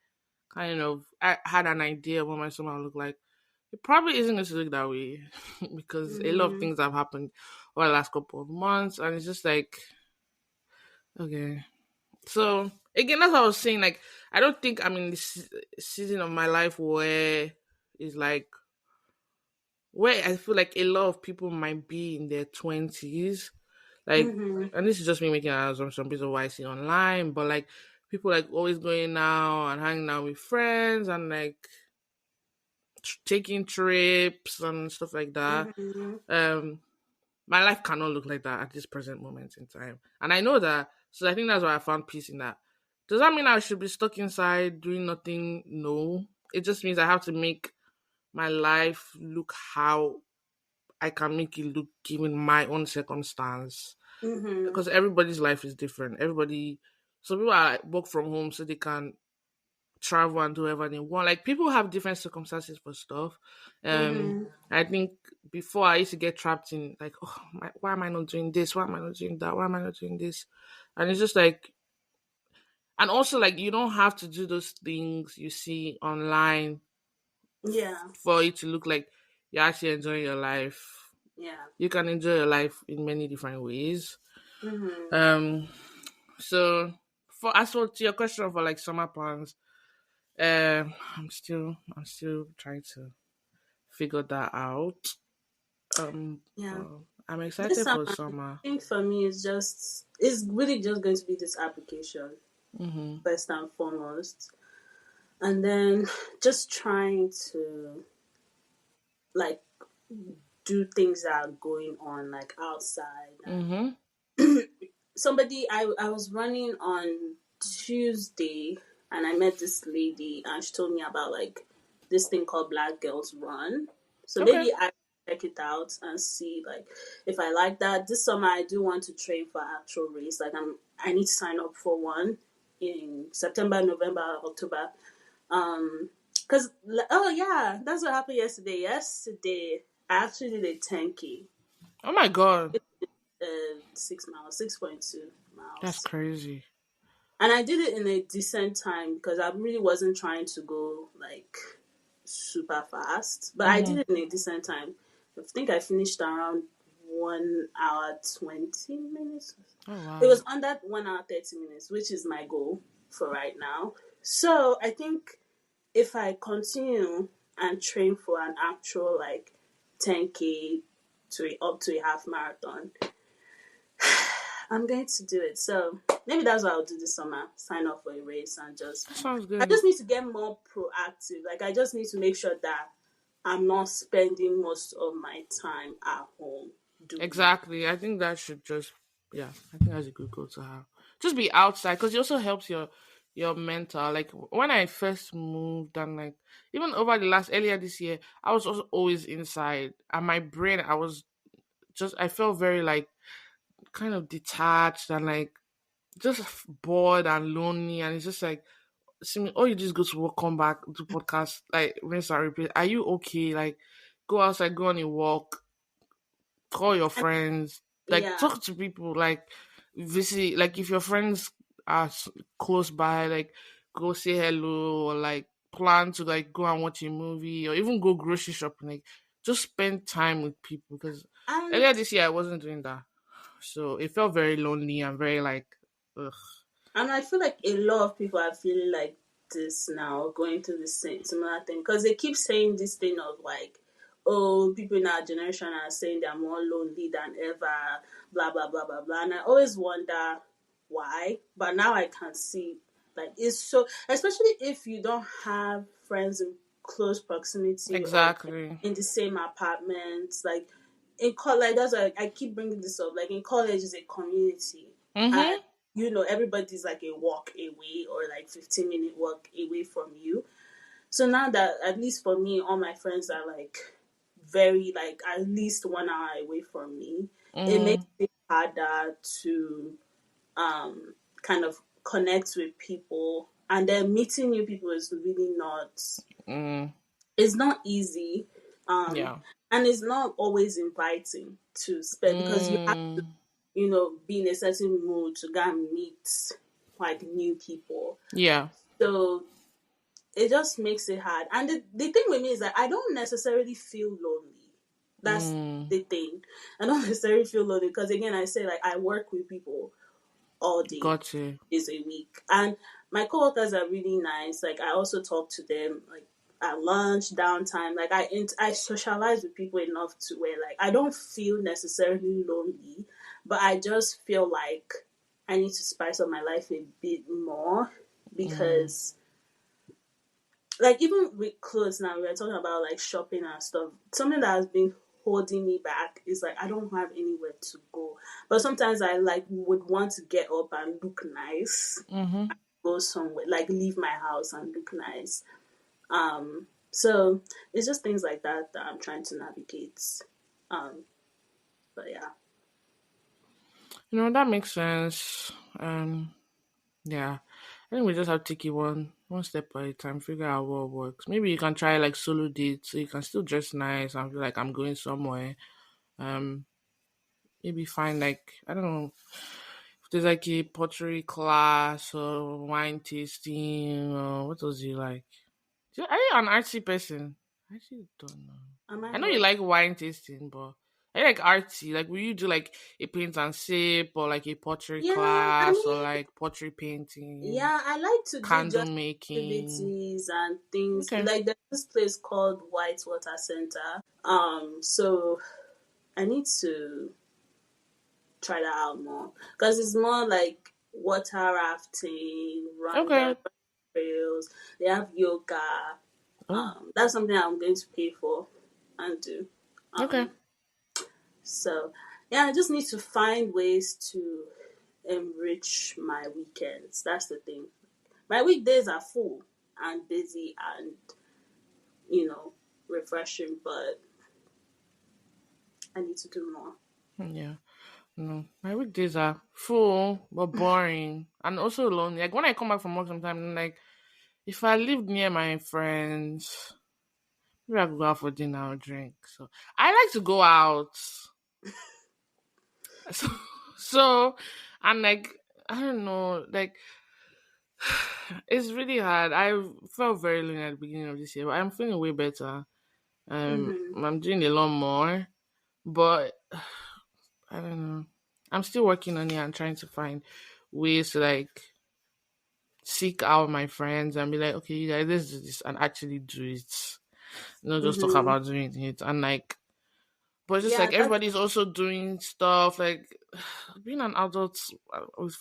kind of I had an idea of what my summer would look like. It probably isn't going to look that way because a lot of Mm-hmm. things have happened over the last couple of months, and it's just like okay. So again, that's what I was saying. Like, I don't think I'm in this season of my life where it's like where I feel like a lot of people might be in their 20s. Like, Mm-hmm. and this is just me making an assumption based on what I see online, but like people like always going out and hanging out with friends and like taking trips and stuff like that. Mm-hmm. Um, my life cannot look like that at this present moment in time, and I know that. So I think that's why I found peace in that. Does that mean I should be stuck inside doing nothing? No. It just means I have to make my life look how I can make it look given my own circumstance. Mm-hmm. Because everybody's life is different. Everybody, some people are like, work from home so they can travel and do whatever they want. Like people have different circumstances for stuff. Mm-hmm. I think before I used to get trapped in like, oh, why am I not doing this? Why am I not doing that? Why am I not doing this? And it's just like, and also like you don't have to do those things you see online Yeah. for it to look like you're actually enjoying your life. Yeah. You can enjoy your life in many different ways. Mm-hmm. Um, so for as for to your question for like summer plans, I'm still trying to figure that out. Yeah. I'm This excited summer, for I summer. think for me, it's really just going to be this application Mm-hmm. first and foremost, and then just trying to like do things that are going on like outside. Mm-hmm. I was running on Tuesday, and I met this lady, and she told me about like this thing called Black Girls Run. So Okay. maybe I check it out and see like if I like that. This summer I do want to train for actual race. Like I need to sign up for one in September, November, October. Cause oh yeah, that's what happened yesterday. Yesterday I actually did a 10K, Oh my god, 6 miles, 6.2 that's miles. crazy. And I did it in a decent time because I really wasn't trying to go like super fast, but I did Mm-hmm. it in a decent time. I think I finished around 1 hour 20 minutes. Oh It wow. was under 1 hour 30 minutes, which is my goal for right now. So I think if I continue and train for an actual like 10K to up to a half marathon, I'm going to do it. So maybe that's what I'll do this summer. Sign up for a race and just That sounds I good. just need to get more proactive. Like I just need to make sure that I'm not spending most of my time at home doing nothing. Exactly. I think that should just yeah. I think that's a good goal to have. Just be outside because it also helps your mental. Like when I first moved and like even over the last earlier this year, I was also always inside and my brain. I was just I felt very like kind of detached and like just bored and lonely and it's just like see me oh you just go to work come back do podcast like rinse and repeat are you okay like go outside go on a walk call your And friends like yeah. talk to people like visit like if your friends are close by like go say hello or like plan to like go and watch a movie or even go grocery shopping like just spend time with people because And earlier this year I wasn't doing that so it felt very lonely and very like ugh. And I feel like a lot of people are feeling like this now, going through the same similar thing, because they keep saying this thing of like, oh, people in our generation are saying they're more lonely than ever, blah blah blah blah blah. And I always wonder why, but now I can see, like, it's so, especially if you don't have friends in close proximity or like Exactly. in the same apartment, like in college. That's why I keep bringing this up. Like in college is a community, and Mm-hmm. everybody's like a walk away or like 15-minute walk away from you. So now that, at least for me, all my friends are like very, like, at least 1 hour away from me, it makes Mm, it harder to kind of connect with people, and then meeting new people is really not, mm, it's not easy, um yeah. and it's not always inviting to spend, because you have to, Mm, be in a certain mood to go and meet like new people. yeah. So it just makes it hard. And the thing with me is that I don't necessarily feel lonely. That's Mm, the thing. I don't necessarily feel lonely because, again, I say, like, I work with people all day, got you. is a week, and my coworkers are really nice. Like, I also talk to them like at lunch, downtime. Like, I socialize with people enough to where, like, I don't feel necessarily lonely, but I just feel like I need to spice up my life a bit more, Mm, because, like, even with clothes now, we were talking about like shopping and stuff. Something that has been holding me back is like I don't have anywhere to go. But sometimes I like would want to get up and look nice, mm-hmm. go somewhere, like leave my house and look nice. So it's just things like that that I'm trying to navigate. Um, but yeah. That makes sense. Yeah. I think we just have to take it one step at a time, figure out what works. Maybe you can try like solo dates so you can still dress nice and feel like I'm going somewhere. Um, maybe find like, I don't know, if there's like a pottery class or wine tasting or what else do you like? Are you an artsy person? I actually don't know. Am I I know you what? like wine tasting, but are you like artsy? Like, will you do like a paint and sip or like a pottery Yeah, I class or mean, like pottery painting, yeah, I like to do candle just making? activities and things. Okay, Like, there's this place called Whitewater Center. So I need to try that out more, because it's more like water rafting, run the okay, trails. They have yoga. oh, That's something I'm going to pay for and do. okay. Um, so yeah, I just need to find ways to enrich my weekends. That's the thing. My weekdays are full and busy and, refreshing, but I need to do more. Yeah, no, my weekdays are full but boring and also lonely. Like when I come back from work, sometimes I'm like, if I lived near my friends, maybe I could go out for dinner or drink. So I like to go out. So, so and like I don't know, like it's really hard. I felt very lonely at the beginning of this year, but I'm feeling way better. Mm-hmm. I'm doing a lot more, but I don't know. I'm still working on it and trying to find ways to like seek out my friends and be like, okay, you guys, let's do this and actually do it. Not just talk Mm-hmm. about doing it and like. But it's just Yeah, like that's, everybody's also doing stuff. Like being an adult with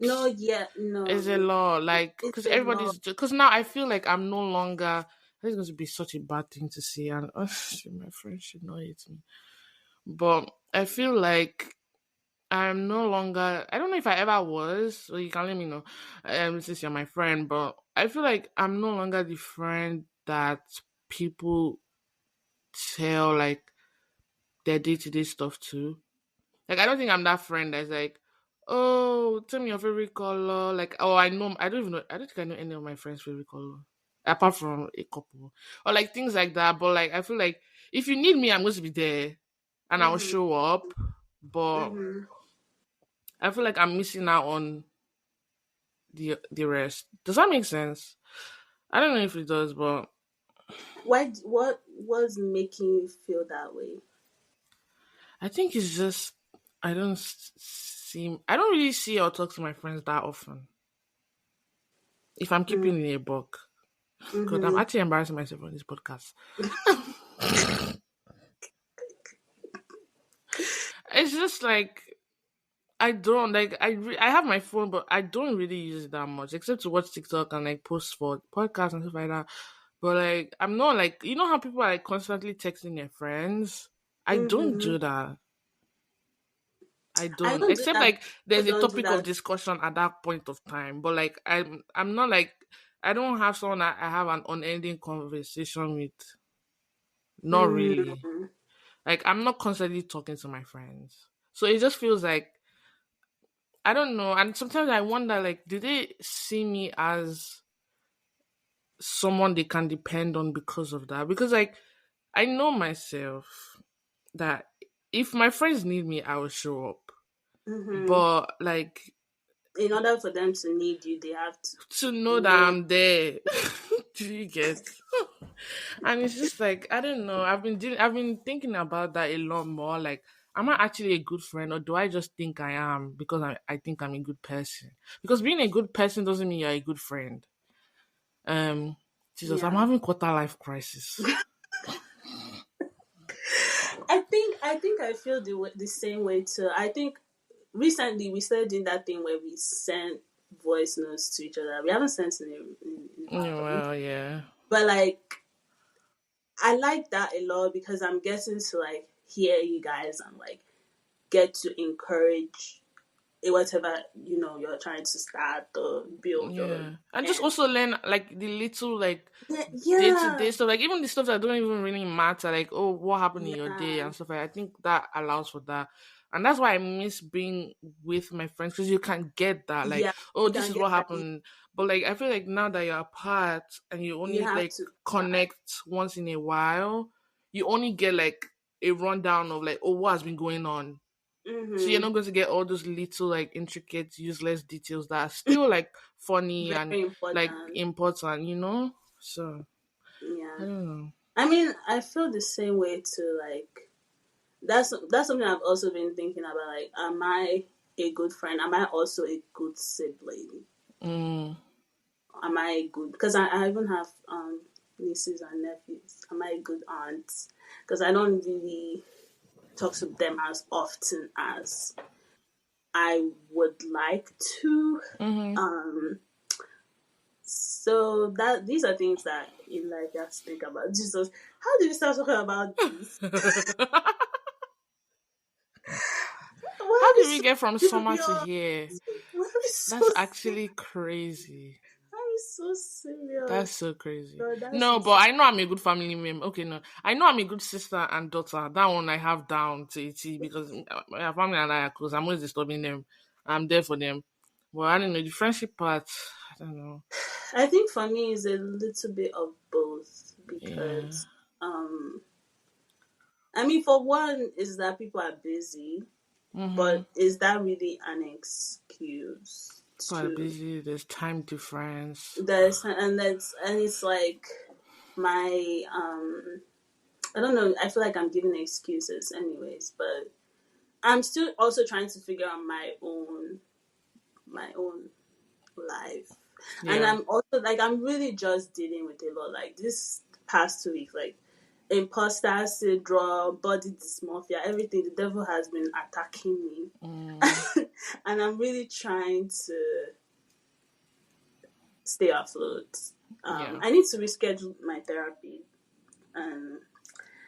no, friendships yeah, no, is a lot. Like it's because a lot. everybody's because now I feel like I'm no longer. I think it's going to be such a bad thing to say, and my friends should not hate me. But I feel like I'm no longer. I don't know if I ever was. So you can let me know. Since you're my friend, but I feel like I'm no longer the friend that people tell like their day to day stuff to. Like I don't think I'm that friend that's like, oh, tell me your favorite color. Like, oh, I know. I don't even know. I don't think I know any of my friends' favorite color apart from a couple or like things like that. But like, I feel like if you need me, I'm going to be there and I'll Mm-hmm. show up. But Mm-hmm. I feel like I'm missing out on the rest. Does that make sense? I don't know if it does, but Why? What was making you feel that way? I think it's just I don't seem I don't really see or talk to my friends that often. If I'm keeping in a book, God, I'm Mm-hmm. actually embarrassing myself on this podcast. It's just like I don't like. I have my phone, but I don't really use it that much, except to watch TikTok and like post for podcasts and stuff like that. But like, I'm not like, you know how people are like constantly texting their friends. I don't Mm-hmm. do that. I I don't, don't do except that. like there's People a don't do topic of that. discussion at that point of time. But like, I'm not like, I don't have someone that I have an unending conversation with. Not really. Mm-hmm. Like, I'm not constantly talking to my friends, so it just feels like I don't know. And sometimes I wonder, like, do they see me as someone they can depend on because of that? Because like, I know myself that if my friends need me, I will show up. Mm-hmm. But like, In order for them to need you, they have to to know that know. I'm there. Do you get? And it's just like I don't know. I've been thinking about that a lot more. Like, am I actually a good friend, or do I just think I am because I think I'm a good person? Because being a good person doesn't mean you're a good friend. Um, Jesus, I'm Yeah. having quarter life crisis. I think I feel the same way too. I think recently we started doing that thing where we send voice notes to each other. We haven't sent in a Yeah, while, well, yeah, but like I like that a lot because I'm getting to like hear you guys and like get to encourage whatever you're trying to start or build or yeah, and just and also learn like the little like day to yeah day stuff, like even the stuff that don't even really matter, like oh, what happened in your day yeah and stuff. Like, I think that allows for that, and that's why I miss being with my friends because you can get that, like yeah oh, you this can is get what that. happened. But like I feel like now that you're apart and you You only have like to try. connect once in a while, you only get like a rundown of like oh, what has been going on. So you're Mm-hmm. not going to get all those little like intricate, useless details that are still like funny and Very like important. important, you know? So I Yeah. don't know. I mean, I feel the same way too. Like that's something I've also been thinking about. Like, am I a good friend? Am I also a good sibling? Mm, Am I a good? Because I even have nieces and nephews. Am I a good aunt? Because I don't really talk to them as often as I would like to. mm-hmm. Um, so that these are things that in life you have to think about. Jesus, how did we start talking about this? Why How are we did we so get from summer to serious? here? Why are we so That's serious? actually crazy. Why are we so That's serious? so crazy. God, that's No, but insane. I know I'm a good family member. Okay, no, I know I'm a good sister and daughter. That one I have down to a T because my family and I are close. I'm always disturbing them. I'm there for them. But I don't know the friendship part. I don't know. I think for me it's a little bit of both Yeah. because I mean for one is that people are busy, Mm-hmm. but is that really an excuse People are to busy. There's time difference. and it's like my I don't know, I feel like I'm giving excuses anyways, but I'm still also trying to figure out my own life. And Yeah. I'm also like I'm really just dealing with a lot. Like this past 2 weeks, like imposter syndrome, body dysmorphia, everything. The devil has been attacking me, Mm, and I'm really trying to stay afloat. yeah. I need to reschedule my therapy, and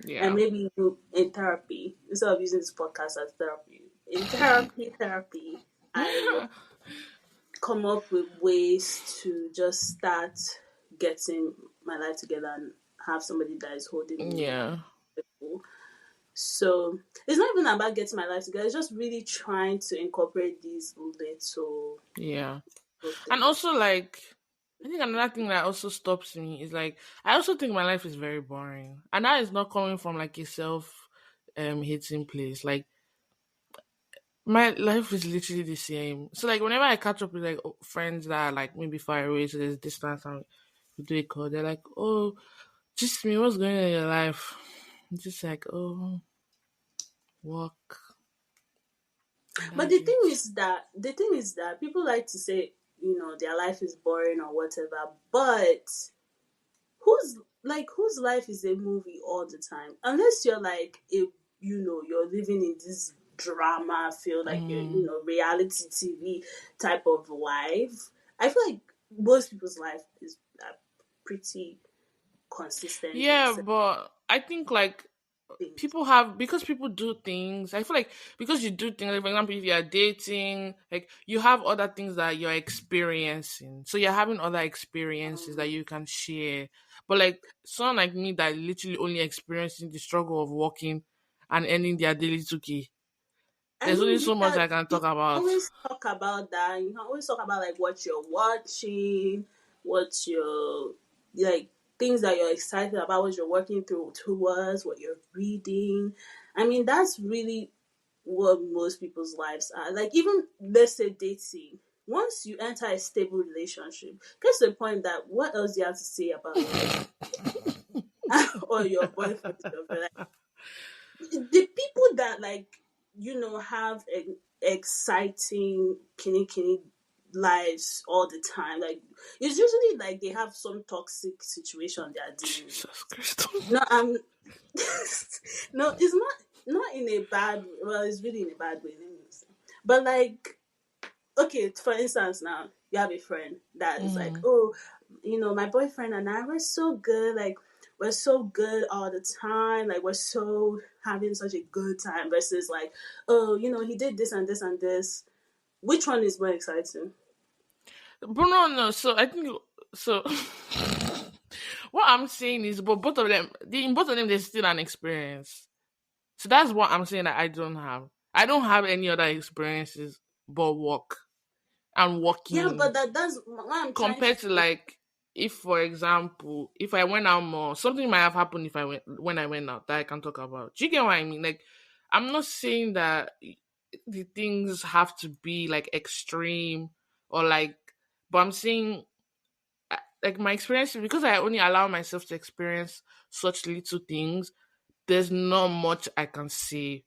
Yeah. maybe in therapy instead of using this podcast as therapy. In therapy, I will come up with ways to just start getting my life together and have somebody that is holding me Yeah. accountable. So it's not even about getting my life together. It's just really trying to incorporate these Yeah. little And things. also like I think another thing that also stops me is like I also think my life is very boring. And that is not coming from like a self hating place. Like my life is literally the same. So like whenever I catch up with like friends that are like maybe far away, so there's distance and we do a call, they're like, oh, just me, what's going on in your life? I'm just like, oh, work, and But that's it. the thing is that people like to say, their life is boring or whatever, but whose life is a movie all the time? Unless you're like you're living in this drama feel, like your, Mm. reality TV type of life. I feel like most people's life is pretty consistent in Yeah, certain but I think like things. people have, because people do things. I feel like because you do things, like for example, if you're dating, like you have other things that you're experiencing, so you're having other experiences that Um, you can share. But like someone like me that literally only experiencing the struggle of working and ending their daily 2K, I there's only mean, so much yeah, I can you talk about. always talk about that. You can always talk about like what you're watching, what you're like things that you're excited about, what you're working through towards, what you're reading. I mean, that's really what most people's lives are. Like even let's say dating. Once you enter a stable relationship, gets to the point that what else do you have to say about your ex or your boyfriend? The people that like have exciting kini lives all the time, like it's usually like they have some toxic situation they are dealing with. Jesus Christ. No, no, it's not in a bad, well, it's really in a bad way, let me say. But like, okay, for instance, now you have a friend that is like, Mm. oh, my boyfriend and I, we're so good, like we're so good all the time, like we're so having such a good time, versus like, oh, he did this and this and this. Which one is more exciting? But no. So I think so. What I'm saying is, but both of them, in both of them, there's still an experience. So that's what I'm saying that I don't have. I don't have any other experiences but work and Yeah, working. but that's what I'm trying to Compared to like, if for example, if I went out more, something might have happened if I went when I went out that I can talk about. Do you get what I mean? Like, I'm not saying that the things have to be like extreme or like, but I'm saying like my experience, because I only allow myself to experience such little things. There's not much I can say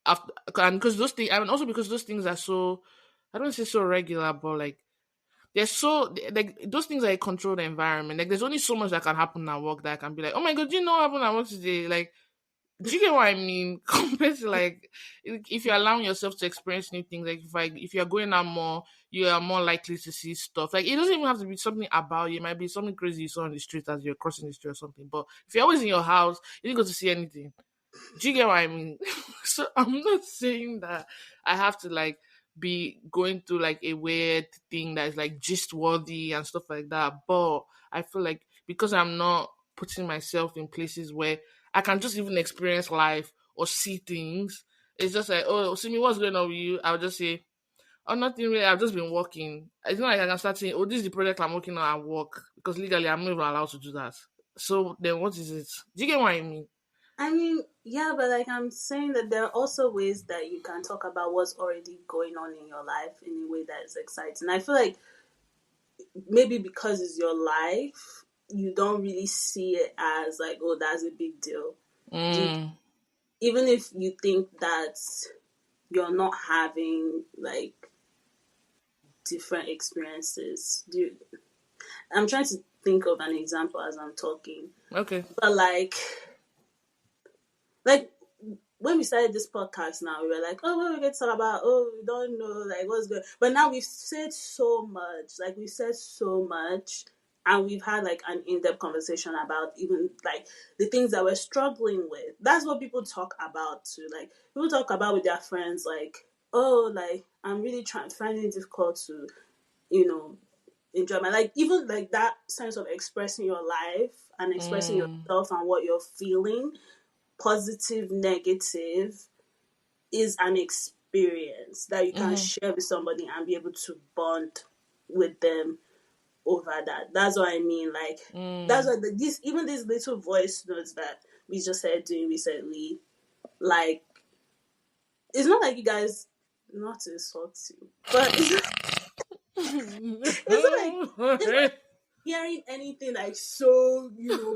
after, and because those things, and also because those things are so, I don't say so regular, but like they're so like those things are a controlled environment. Like there's only so much that can happen at work that I can be like, oh my god, do you know what happened at work today? Like, do you get what I mean? Compared to like, if you're allowing yourself to experience new things, like if you're going out more, you are more likely to see stuff. Like it doesn't even have to be something about you. It might be something crazy you saw on the street as you're crossing the street or something. But if you're always in your house, you didn't go to see anything. Do you get what I mean? So I'm not saying that I have to like be going through like a weird thing that is like gist worthy and stuff like that. But I feel like because I'm not putting myself in places where I can just even experience life or see things, it's just like, oh, see me, what's going on with you? I'll just say, oh, nothing really. I've just been working. It's not like I can start saying, oh, this is the project I'm working on at work, because legally I'm not even allowed to do that. So then what is it? Do you get what I mean? I mean, yeah, but like I'm saying that there are also ways that you can talk about what's already going on in your life in a way that is exciting. I feel like maybe because it's your life, you don't really see it as like, oh, that's a big deal. You, Mm. even if you think that you're not having like different experiences. I'm trying to think of an example as I'm talking, Okay. but like when we started this podcast now, we were like, oh, what are we going to talk about? Oh, we don't know, like, what's good. But now we've said so much. Like, we've said so much. And we've had, like, an in-depth conversation about even, like, the things that we're struggling with. That's what people talk about, too. Like, people talk about with their friends, like, oh, like, I'm really finding it difficult to, you know, enjoy my, like, even, like, that sense of expressing your life and expressing Mm. yourself and what you're feeling, positive, negative, is an experience that you can Mm-hmm. share with somebody and be able to bond with them over that. That's what I mean. Like that's Mm. what these even these little voice notes that we just started doing recently. Like it's not like you guys, not to insult you, but it's not like hearing anything like so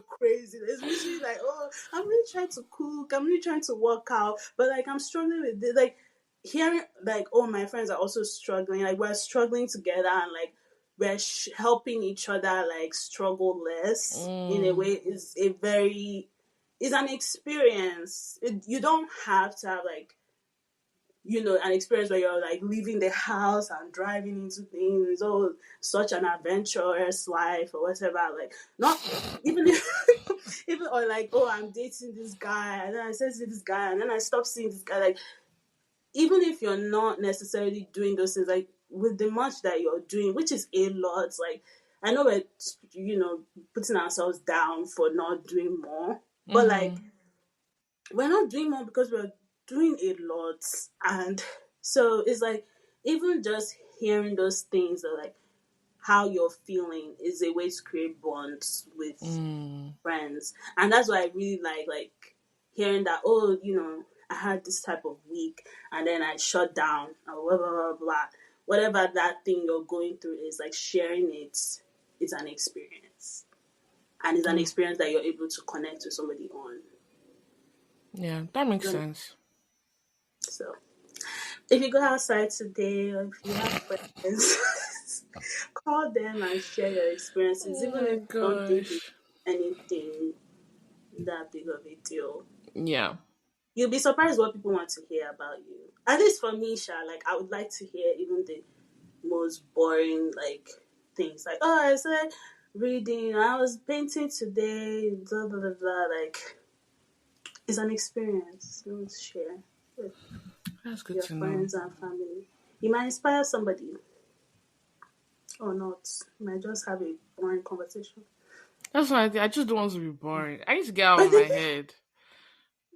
crazy. It's usually like, oh, I'm really trying to cook, I'm really trying to work out, but like I'm struggling with this. Like hearing like, oh, my friends are also struggling, like we're struggling together, and like we're helping each other like struggle less in a Mm. way is a very is an experience. You don't have to have like an experience where you're like leaving the house and driving into things. Oh, such an adventurous life or whatever. Like, not even if, even, or like, oh, I'm dating this guy, and then I said to this guy, and then I stopped seeing this guy. Like, even if you're not necessarily doing those things, like with the much that you're doing, which is a lot, like, I know we're, putting ourselves down for not doing more, but like, Mm-hmm. we're not doing more because we're doing a lot. And so it's like, even just hearing those things, are like how you're feeling, is a way to create bonds with Mm. friends. And that's why I really like hearing that, oh, I had this type of week and then I shut down, or blah blah blah blah. Whatever that thing you're going through is, like, sharing it is an experience. And it's an Yeah. experience that you're able to connect to somebody on. Yeah, that makes sense. So if you go outside today, or if you have friends, call them and share your experiences, Oh even my if you don't think it's gosh. anything that big of a deal. Yeah. You'll be surprised what people want to hear about you. At least for me, Sha, like, I would like to hear even the most boring, like, things. Like, oh, I said reading, I was painting today, blah blah blah blah. Like, it's an experience you want to share with That's good your to know. friends and family. You might inspire somebody or not. You might just have a boring conversation. That's why I just don't want to be boring. I need to get out But of my head.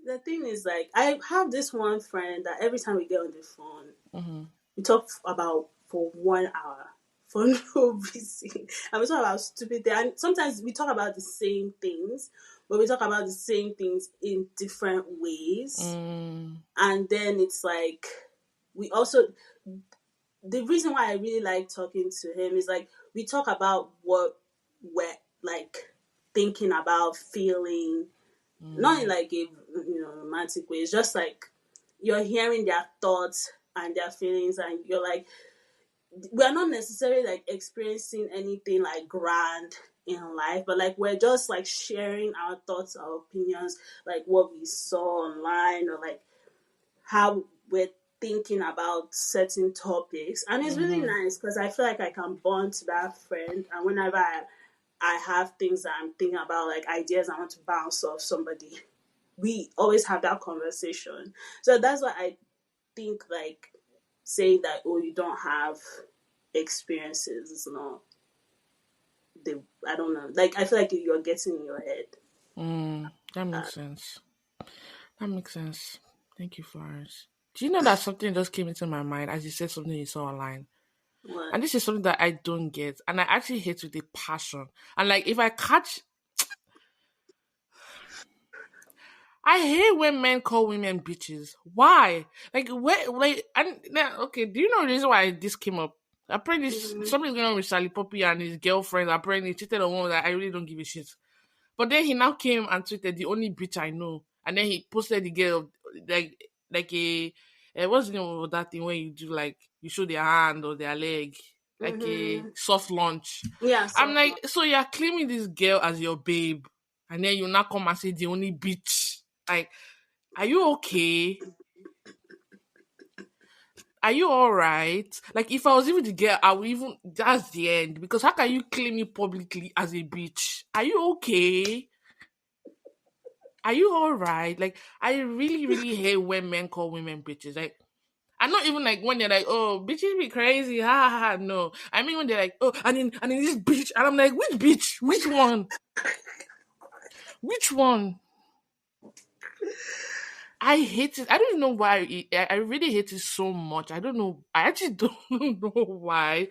the thing is, like, I have this one friend that every time we get on the phone, Mm-hmm. we talk about for 1 hour for no reason. And we talk about stupid things. And sometimes we talk about the same things, but we talk about the same things in different ways. Mm. And then it's like, we also, the reason why I really like talking to him is, like, we talk about what we're, like, thinking about, feeling, not in Mm. like a romantic way. It's just like you're hearing their thoughts and their feelings, and you're like, we're not necessarily like experiencing anything like grand in life, but like we're just like sharing our thoughts, our opinions, like what we saw online, or like how we're thinking about certain topics. And it's really Mm-hmm. nice because I feel like I can bond to that friend, and whenever I have things that I'm thinking about, like ideas I want to bounce off somebody, we always have that conversation. So that's why I think, like, saying that, oh, you don't have experiences is not the, I don't know. Like, I feel like you're getting in your head. That Uh, makes sense. That makes sense. Thank you, Florence. Do you know that something just came into my mind as you said something you saw online? what? And this is something that I don't get. And I actually hate with a passion. And like if I catch I hate when men call women bitches. Why? Like where like and now okay, do you know the reason why this came up? Apparently Mm-hmm. something's going on with Sally Poppy and his girlfriend apparently cheated on one that I really don't give a shit. But then he now came and tweeted the only bitch I know, and then he posted the girl like a what's the name of that thing where you do like you show their hand or their leg like a Mm-hmm. soft launch. Yeah, I'm soft like, launch. so you're claiming this girl as your babe, and then you now come and say the only bitch. Like, are you okay? Are you all right? Like, if I was even the girl, I would even that's the end because how can you claim me publicly as a bitch? Are you okay? Are you all right? Like, I really, really hate when men call women bitches. Like, I'm not even like when they're like, oh, bitches be crazy, ha ha ha. No, I mean when they're like, oh, and in this bitch, and I'm like, which bitch? Which one? Which one? I hate it. I don't know why. I really hate it so much. I don't know. I actually don't know why.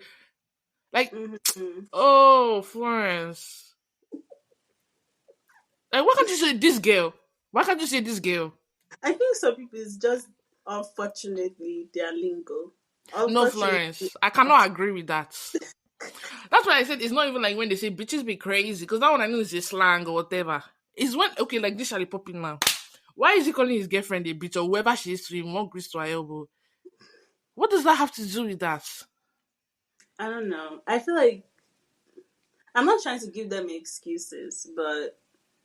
Like, Mm-hmm. oh, Florence. Like, why can't you say this girl? Why can't you say this girl? I think some people is just, unfortunately, their lingo. No, Unfortunately, Florence. I cannot agree with that. That's why I said it's not even like when they say bitches be crazy, because that one I know is a slang or whatever. It's when okay, like this Charlie popping now. Why is he calling his girlfriend a bitch or whoever she is to him, more grease to her elbow? What does that have to do with that? I don't know. I feel like I'm not trying to give them excuses, but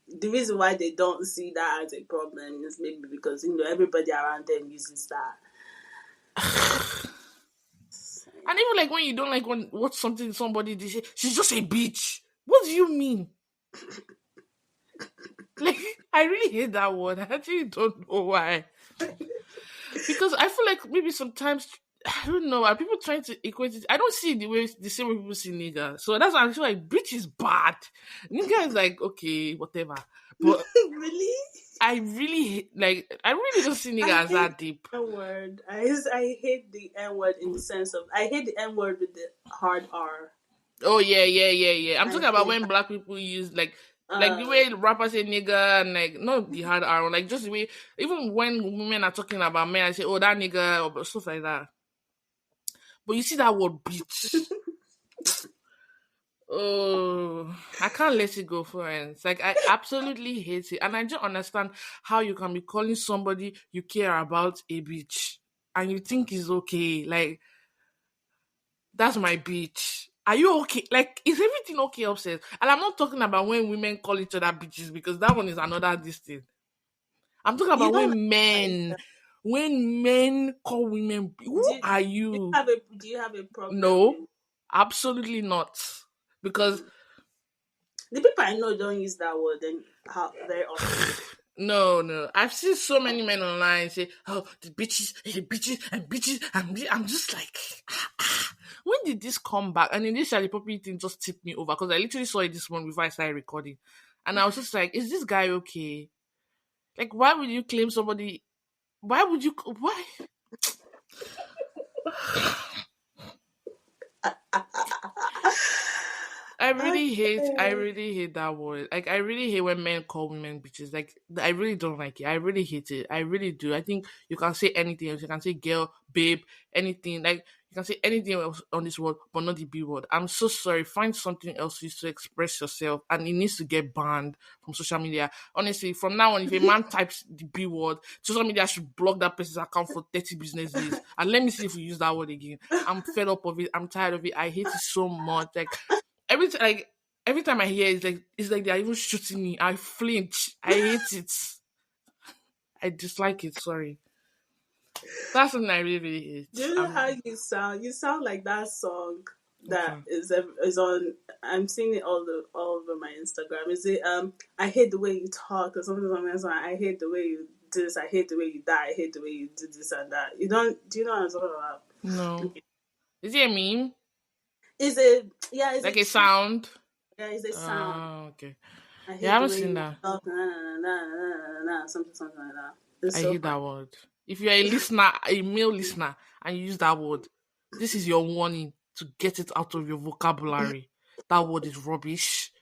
the reason why they don't see that as a problem is maybe because everybody around them uses that. And even like when you don't like what something somebody did, she's just a bitch. What do you mean? Like, I really hate that word. I actually don't know why. Because I feel like maybe sometimes, I don't know, are people trying to equate it? I don't see the same way people see nigga. So that's why I feel like bitch is bad. Nigga is like, okay, whatever. But Really? I really I really don't see nigga I as hate that deep. the N word. I hate the N word in the sense of I hate the N word with the hard R. Oh yeah. I'm I talking about hate when that. black people use like the way rappers say nigga and like not the hard R, like just the way even when women are talking about men, I say oh that nigga or stuff like that. But you see that word bitch. Oh, I can't let it go, friends. Like I absolutely hate it, and I don't understand how you can be calling somebody you care about a bitch, and you think it's okay. Like that's my bitch. Are you okay? Like, is everything okay upstairs? And I'm not talking about when women call each other bitches because that one is another this thing. I'm talking you about don't like that. when men call women. Who are you? Do you have a problem No, with absolutely not. Because the people I know don't use that word then how very often. no. I've seen so many men online say, "Oh, the bitches, and bitches." I'm just like, when did this come back? And initially, probably thing just tipped me over because I literally saw it this morning before I started recording, and I was just like, "Is this guy okay? Like, why would you claim somebody? Why would you? Why? I Okay. really hate that word. Like, I really hate when men call women bitches. Like, I really don't like it. I really hate it. I really do. I think you can say anything else. You can say girl, babe, anything. Like, you can say anything else on this word, but not the B word. I'm so sorry. Find something else used to express yourself, and it needs to get banned from social media. Honestly, from now on, if a man types the B word, social media should block that person's account for 30 business days. And let me see if we use that word again. I'm fed up of it. I'm tired of it. I hate it so much. Every time I hear it, it's like they're even shooting me. I flinch. I hate it. I dislike it. Sorry, that's something I really really Do hate. you know how you sound? You sound like that song that Okay. is on. I'm seeing it all over my Instagram. Is it I hate the way you talk or something. I hate the way you do this. I hate the way you die. I hate the way you do this and that. You don't? Do you know what I'm talking about? No, is it a meme? Is it? Yeah, is Like it a sound? sound? Yeah, is it sound? Okay. I Yeah, I hate the haven't way seen you that. talk. Something like that. It's I so hate funny. that word. If you're a listener, a male listener, and you use that word, this is your warning to get it out of your vocabulary. That word is rubbish.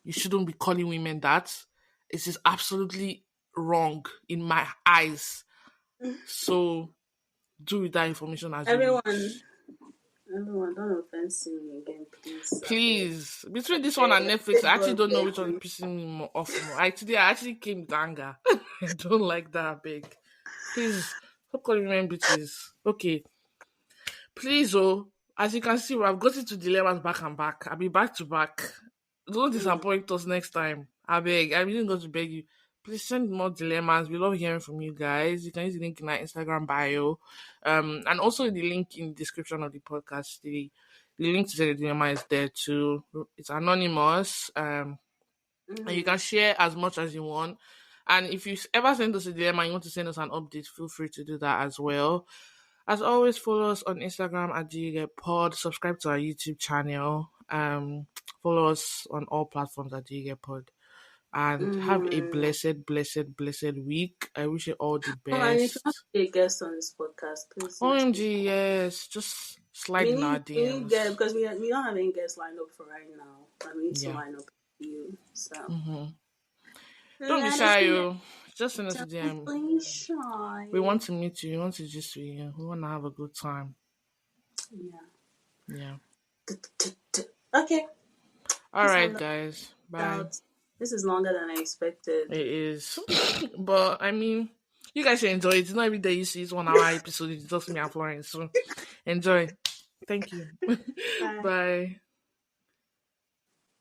You shouldn't be calling women that. It is absolutely wrong in my eyes. So do with that information as you Everyone, wish. everyone, don't offend me again, please. I beg. Please, between this one Beg. and Netflix, I actually God don't know beg which one is me. pissing me more off more. I actually came with anger. I don't like that big. Please, stop calling men bitches. Okay, please, oh, as you can see, I've got into dilemmas back and back. I'll be back to back. Don't Mm. disappoint us next time. I beg. I'm really going to beg you. Please send more dilemmas. We love hearing from you guys. You can use the link in our Instagram bio. And also the link in the description of the podcast. The link to the dilemma is there too. It's anonymous. And you Mm-hmm. can share as much as you want. And if you ever send us a DM and you want to send us an update, feel free to do that as well. As always, follow us on Instagram at DGetPod. Subscribe to our YouTube channel. Follow us on all platforms at DGetPod. And have a Mm. blessed week. I wish you all the Oh, and if you want to best. be a guest on this podcast, please message. OMG, yes. Just slide in our We need get DMs. because we don't have any guests lined up for right now. And we need to Yeah. line up you. So Don't be yeah, shy, yo. Just send us a don't DM. be shy. We want to meet you. We want to just see you. We want to have a good time. Yeah. Yeah. Okay. All Peace right, and love guys. Bye. out. This is longer than I expected. It is. But, I mean, you guys should enjoy it. It's not every day you see it's 1 hour episode. It's just me and Florence. So, enjoy. Thank you. Bye. Bye.